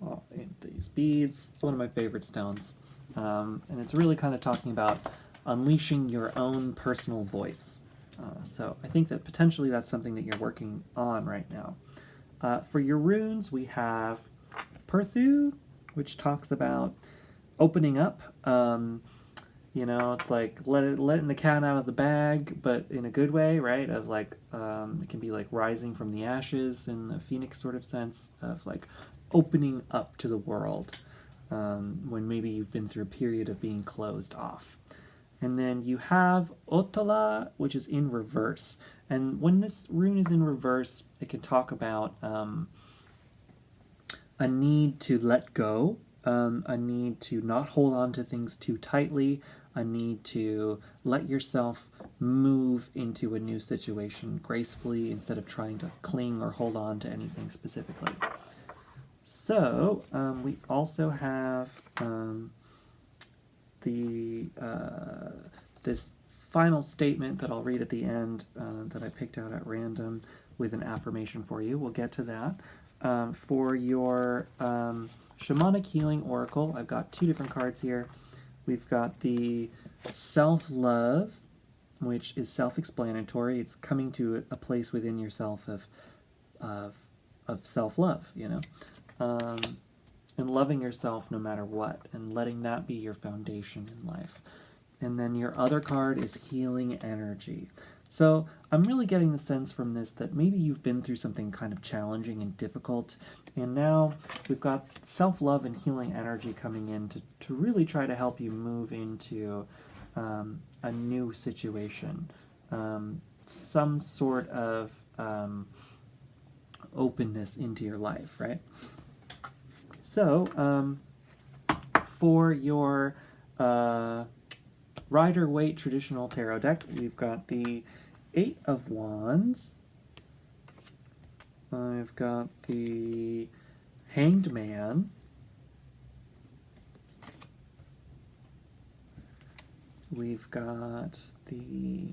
and these beads. It's one of my favorite stones. And it's really kind of talking about unleashing your own personal voice. So I think that potentially that's something that you're working on right now. For your runes, we have Perthu, which talks about opening up. It's like letting the cat out of the bag, but in a good way, right? Of like, it can be like rising from the ashes in a phoenix sort of sense of like opening up to the world. When maybe you've been through a period of being closed off. And then you have Otala, which is in reverse. And when this rune is in reverse, it can talk about a need to let go, a need to not hold on to things too tightly, a need to let yourself move into a new situation gracefully instead of trying to cling or hold on to anything specifically. So, we also have this final statement that I'll read at the end that I picked out at random with an affirmation for you. We'll get to that. For your Shamanic Healing Oracle, I've got 2 different cards here. We've got the Self-Love, which is self-explanatory. It's coming to a place within yourself of self-love, and loving yourself no matter what, and letting that be your foundation in life. And then your other card is Healing Energy. So I'm really getting the sense from this that maybe you've been through something kind of challenging and difficult, and now we've got self-love and healing energy coming in to really try to help you move into a new situation, some sort of openness into your life, right? So, for your Raider Waite traditional tarot deck, we've got the 8 of Wands. I've got the Hanged Man. We've got the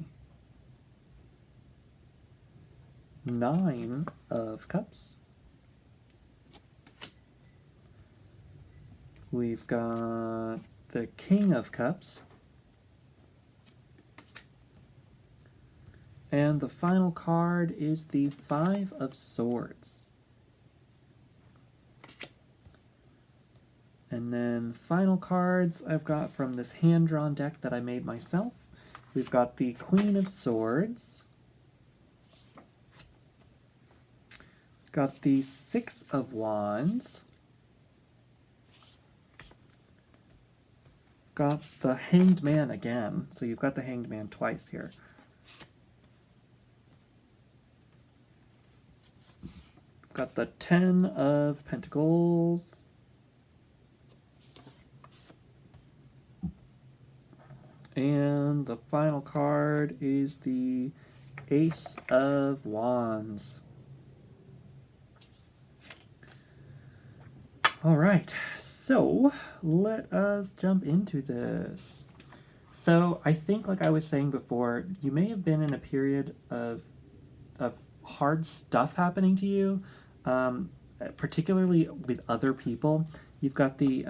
9 of Cups. We've got the King of Cups. And the final card is the 5 of Swords. And then final cards I've got from this hand-drawn deck that I made myself. We've got the Queen of Swords. Got the 6 of Wands. Got the Hanged Man again. So you've got the Hanged Man twice here. Got the 10 of Pentacles. And the final card is the Ace of Wands. All right, so let us jump into this. So I think, like I was saying before, you may have been in a period of hard stuff happening to you, particularly with other people. You've got the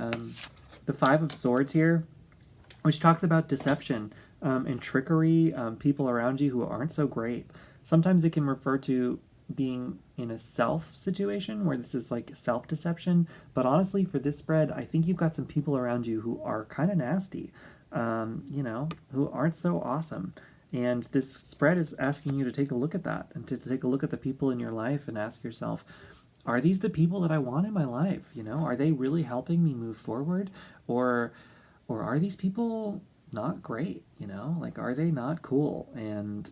5 of Swords here, which talks about deception and trickery, people around you who aren't so great. Sometimes it can refer to being in a self situation where this is like self-deception. But honestly, for this spread, I think you've got some people around you who are kind of nasty, who aren't so awesome. And this spread is asking you to take a look at that and to take a look at the people in your life and ask yourself, are these the people that I want in my life? Are they really helping me move forward? Or are these people not great? Like, are they not cool? And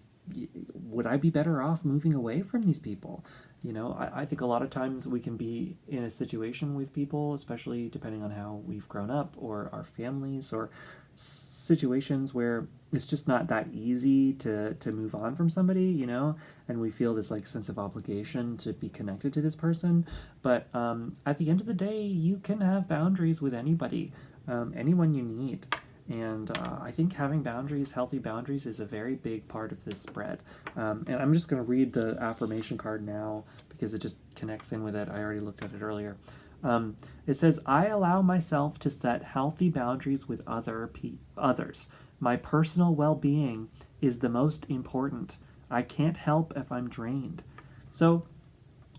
would I be better off moving away from these people? I think a lot of times we can be in a situation with people, especially depending on how we've grown up or our families, or situations where it's just not that easy to move on from somebody, and we feel this like sense of obligation to be connected to this person. But at the end of the day, you can have boundaries with anybody, anyone you need. And I think having boundaries, healthy boundaries, is a very big part of this spread. And I'm just going to read the affirmation card now because it just connects in with it. I already looked at it earlier. It says, I allow myself to set healthy boundaries with others. My personal well-being is the most important. I can't help if I'm drained. So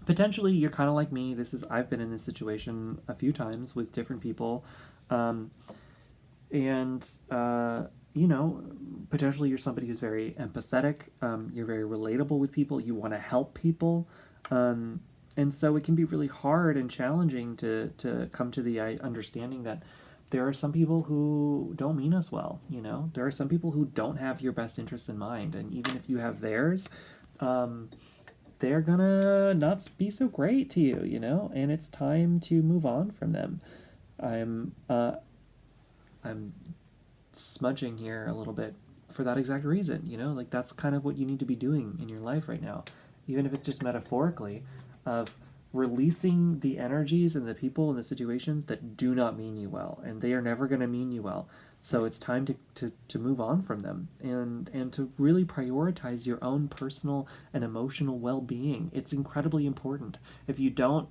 potentially you're kind of like me. I've been in this situation a few times with different people. Potentially you're somebody who's very empathetic. You're very relatable with people. You want to help people. And so it can be really hard and challenging to come to the understanding that there are some people who don't mean us well. There are some people who don't have your best interests in mind. And even if you have theirs, they're gonna not be so great to you, and it's time to move on from them. I'm smudging here a little bit for that exact reason, like that's kind of what you need to be doing in your life right now, even if it's just metaphorically, of releasing the energies and the people and the situations that do not mean you well, and they are never going to mean you well. So it's time to move on from them and to really prioritize your own personal and emotional well-being. It's incredibly important. If you don't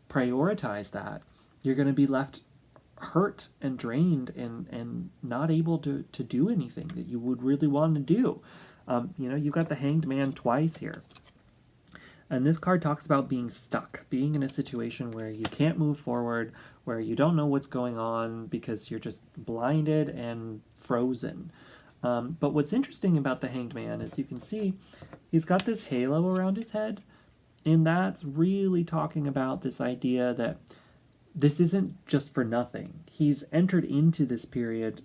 prioritize that, you're going to be left hurt and drained and not able to do anything that you would really want to do. You've got the Hanged Man twice here. And this card talks about being stuck, being in a situation where you can't move forward, where you don't know what's going on because you're just blinded and frozen. But what's interesting about the Hanged Man is you can see he's got this halo around his head, and that's really talking about this idea that this isn't just for nothing. He's entered into this period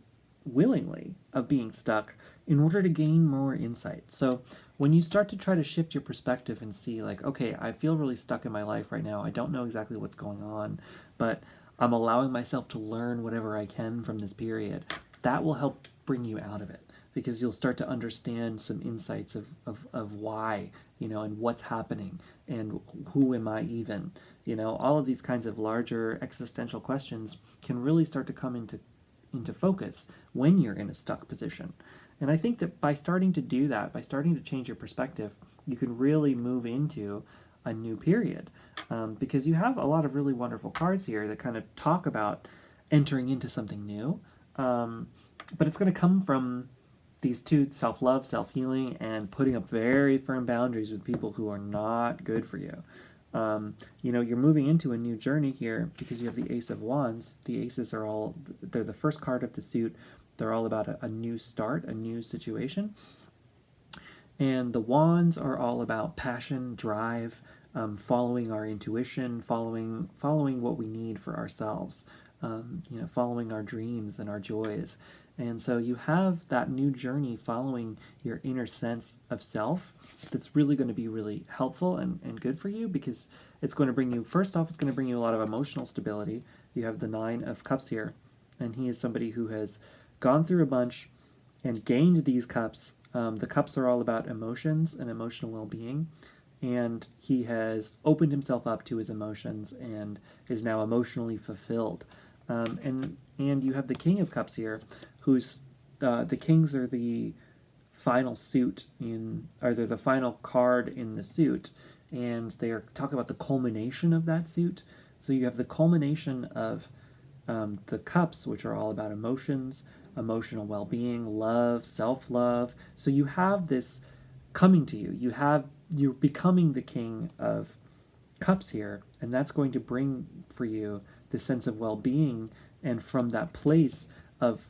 willingly of being stuck in order to gain more insight. So when you start to try to shift your perspective and see like, okay, I feel really stuck in my life right now. I don't know exactly what's going on, but I'm allowing myself to learn whatever I can from this period. That will help bring you out of it, because you'll start to understand some insights of why, and what's happening, and who am I even, all of these kinds of larger existential questions can really start to come into focus when you're in a stuck position. And I think that by starting to do that, by starting to change your perspective, you can really move into a new period, because you have a lot of really wonderful cards here that kind of talk about entering into something new, but it's going to come from these two: self-love, self-healing, and putting up very firm boundaries with people who are not good for you. You're moving into a new journey here because you have the Ace of Wands. The Aces they're the first card of the suit. They're all about a new start, a new situation. And the Wands are all about passion, drive, following our intuition, following what we need for ourselves, following our dreams and our joys. And so you have that new journey following your inner sense of self that's really going to be really helpful and good for you, because it's going to bring you, first off, it's going to bring you a lot of emotional stability. You have the Nine of Cups here, and he is somebody who has gone through a bunch and gained these cups. The cups are all about emotions and emotional well-being, and he has opened himself up to his emotions and is now emotionally fulfilled. And you have the King of Cups here, who's the kings are the final suit they're the final card in the suit, and they talk about the culmination of that suit. So you have the culmination of the cups, which are all about emotions, emotional well-being, love, self-love. So you have this coming to you. You have you're becoming the King of Cups here, and that's going to bring for you the sense of well-being, and from that place of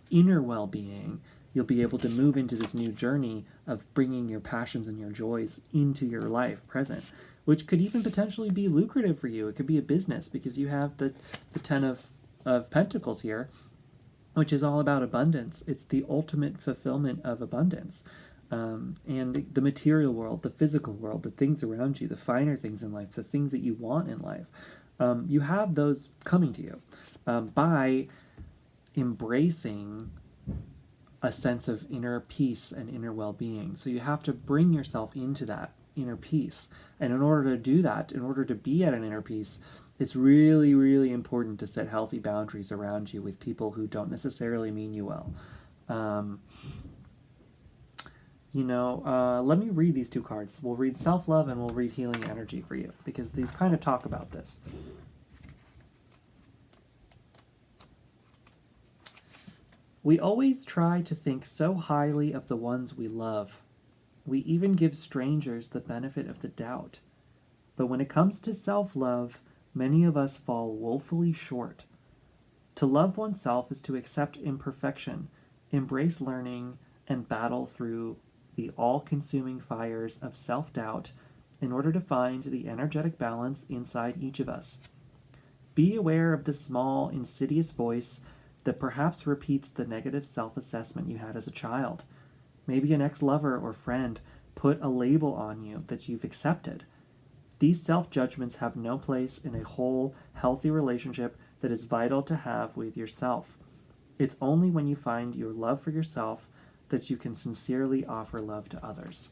inner well-being, you'll be able to move into this new journey of bringing your passions and your joys into your life present, which could even potentially be lucrative for you. It could be a business, because you have the Ten of Pentacles here, which is all about abundance. It's the ultimate fulfillment of abundance. And the material world, the physical world, the things around you, the finer things in life, the things that you want in life, you have those coming to you by embracing a sense of inner peace and inner well-being. So you have to bring yourself into that inner peace. And in order to do that, in order to be at an inner peace, it's really, really important to set healthy boundaries around you with people who don't necessarily mean you well. Let me read these two cards. We'll read self-love and we'll read healing energy for you, because these kind of talk about this. We always try to think so highly of the ones we love. We even give strangers the benefit of the doubt. But when it comes to self-love, many of us fall woefully short. To love oneself is to accept imperfection, embrace learning, and battle through the all-consuming fires of self-doubt in order to find the energetic balance inside each of us. Be aware of the small, insidious voice that perhaps repeats the negative self-assessment you had as a child. Maybe an ex-lover or friend put a label on you that you've accepted. These self-judgments have no place in a whole, healthy relationship that is vital to have with yourself. It's only when you find your love for yourself that you can sincerely offer love to others.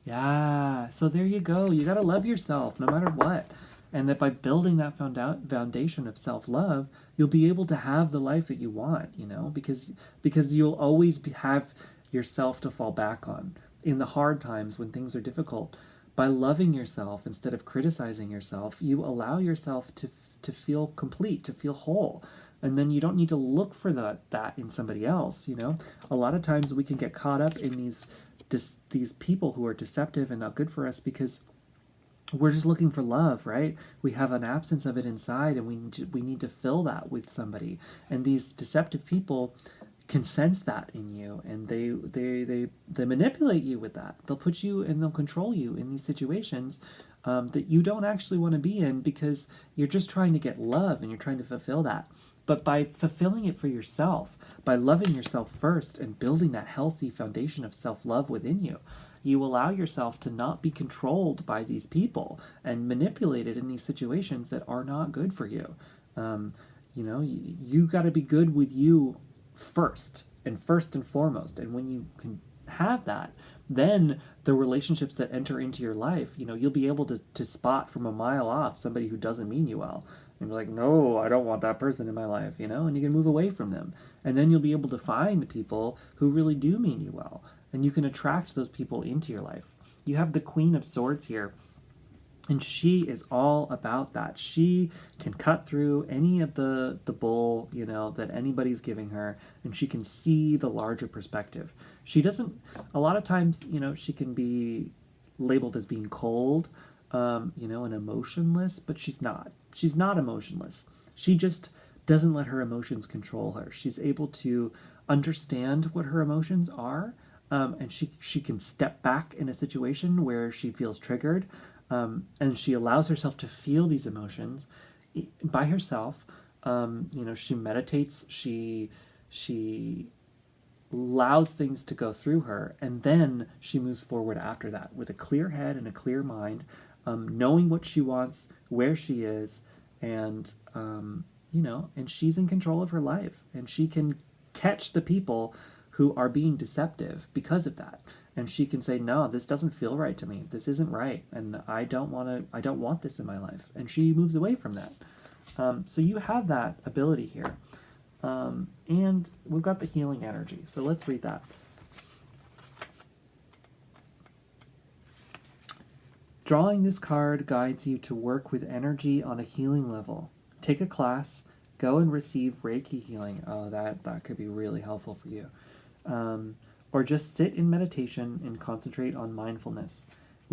Yeah, so there you go. You got to love yourself no matter what. And that by building that foundation of self-love, you'll be able to have the life that you want, because you'll always have yourself to fall back on in the hard times when things are difficult. By loving yourself instead of criticizing yourself, you allow yourself to feel complete, to feel whole. And then you don't need to look for that in somebody else, A lot of times we can get caught up in these people who are deceptive and not good for us because we're just looking for love, right? We have an absence of it inside, and we need to fill that with somebody. And these deceptive people can sense that in you, and they manipulate you with that. They'll put you and they'll control you in these situations that you don't actually want to be in, because you're just trying to get love and you're trying to fulfill that. But by fulfilling it for yourself, by loving yourself first and building that healthy foundation of self-love within you, you allow yourself to not be controlled by these people and manipulated in these situations that are not good for you. You got to be good with you first and foremost. And when you can have that, then the relationships that enter into your life, you'll be able to spot from a mile off somebody who doesn't mean you well. And you're like, no, I don't want that person in my life, and you can move away from them. And then you'll be able to find people who really do mean you well. And you can attract those people into your life. You have the Queen of Swords here, and she is all about that. She can cut through any of the bull, that anybody's giving her, and she can see the larger perspective. She doesn't, a lot of times, she can be labeled as being cold, and emotionless, but she's not. She's not emotionless. She just doesn't let her emotions control her. She's able to understand what her emotions are, and she can step back in a situation where she feels triggered, and she allows herself to feel these emotions by herself. She meditates, she allows things to go through her, and then she moves forward after that with a clear head and a clear mind, knowing what she wants, where she is, and and she's in control of her life, and she can catch the people who are being deceptive because of that. And she can say, no, this doesn't feel right to me. This isn't right. And I don't want this in my life. And she moves away from that. So you have that ability here. And we've got the healing energy. So let's read that. Drawing this card guides you to work with energy on a healing level. Take a class, go and receive Reiki healing. Oh, that could be really helpful for you. Or just sit in meditation and concentrate on mindfulness.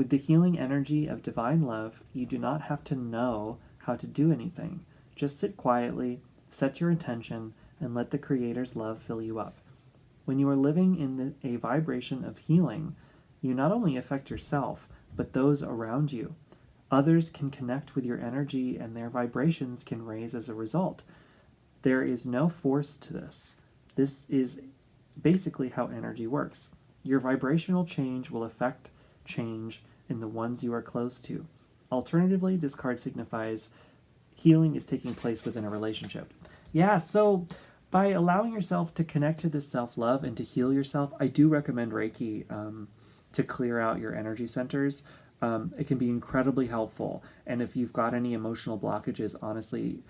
With the healing energy of divine love, you do not have to know how to do anything. Just sit quietly, set your intention, and let the Creator's love fill you up. When you are living in a vibration of healing, you not only affect yourself, but those around you. Others can connect with your energy and their vibrations can raise as a result. There is no force to this. This is basically how energy works. Your vibrational change will affect change in the ones you are close to. Alternatively, this card signifies healing is taking place within a relationship. Yeah, so by allowing yourself to connect to this self-love and to heal yourself, I do recommend Reiki to clear out your energy centers. It can be incredibly helpful. And if you've got any emotional blockages, honestly,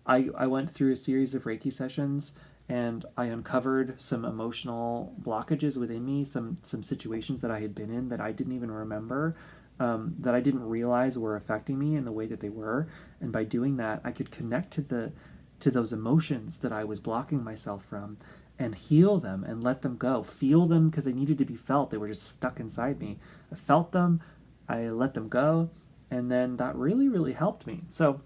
I went through a series of Reiki sessions and I uncovered some emotional blockages within me, some situations that I had been in that I didn't even remember, that I didn't realize were affecting me in the way that they were. And by doing that, I could connect to those emotions that I was blocking myself from and heal them and let them go. Feel them because they needed to be felt. They were just stuck inside me. I felt them, I let them go, and then that really, really helped me. So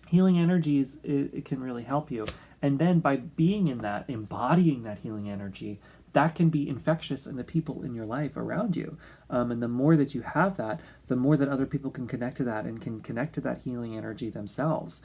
healing energies, it can really help you. And then by being in that, embodying that healing energy, that can be infectious in the people in your life around you. And the more that you have that, the more that other people can connect to that and can connect to that healing energy themselves.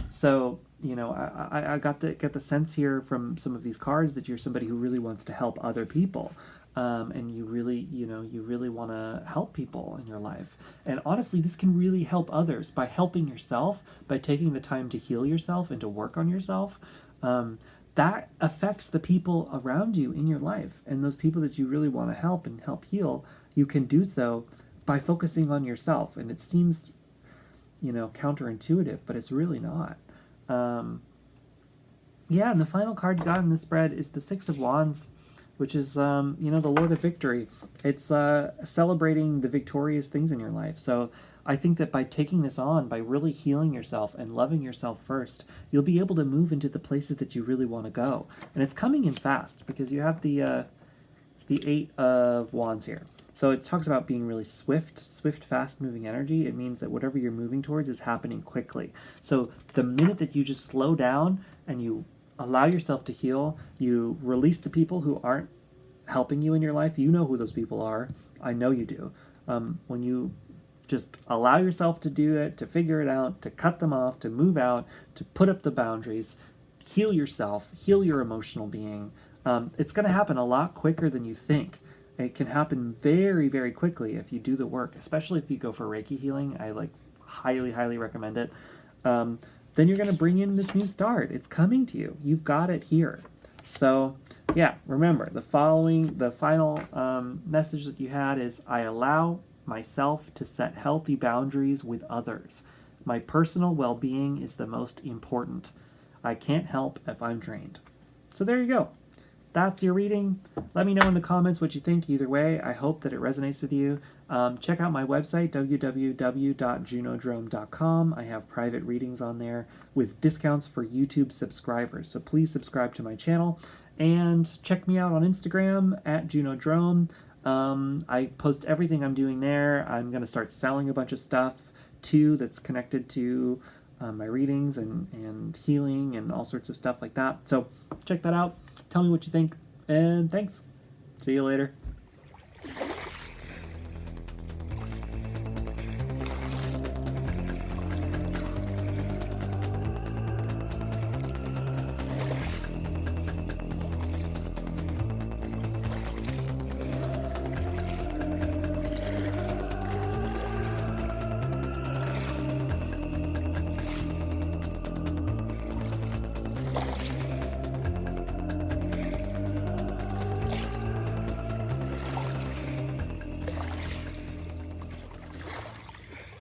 So, you know, I get the sense here from some of these cards that you're somebody who really wants to help other people. And you really want to help people in your life. And honestly, this can really help others by helping yourself, by taking the time to heal yourself and to work on yourself. That affects the people around you in your life. And those people that you really want to help and help heal, you can do so by focusing on yourself. And it seems, you know, counterintuitive, but it's really not. Yeah, and the final card you got in this spread is the Six of Wands, which is, the Lord of Victory. It's celebrating the victorious things in your life. So I think that by taking this on, by really healing yourself and loving yourself first, you'll be able to move into the places that you really want to go. And it's coming in fast because you have the Eight of Wands here. So it talks about being really swift, fast-moving energy. It means that whatever you're moving towards is happening quickly. So the minute that you just slow down and you allow yourself to heal, you release the people who aren't helping you in your life. You know who those people are. I know you do. When you just allow yourself to do it, to figure it out, to cut them off, to move out, to put up the boundaries, heal yourself, heal your emotional being, it's going to happen a lot quicker than you think. It can happen very, very quickly if you do the work, especially if you go for Reiki healing. I highly, highly recommend it. Then you're going to bring in this new start. It's coming to you. You've got it here. So yeah, remember the final message that you had is, I allow myself to set healthy boundaries with others. My personal well-being is the most important. I can't help if I'm drained. So there you go. That's your reading. Let me know in the comments what you think either way. I hope that it resonates with you. Check out my website, www.junodrome.com. I have private readings on there with discounts for YouTube subscribers. So please subscribe to my channel and check me out on Instagram @junodrome. I post everything I'm doing there. I'm going to start selling a bunch of stuff too that's connected to my readings and healing and all sorts of stuff like that. So check that out. Tell me what you think, and thanks. See you later.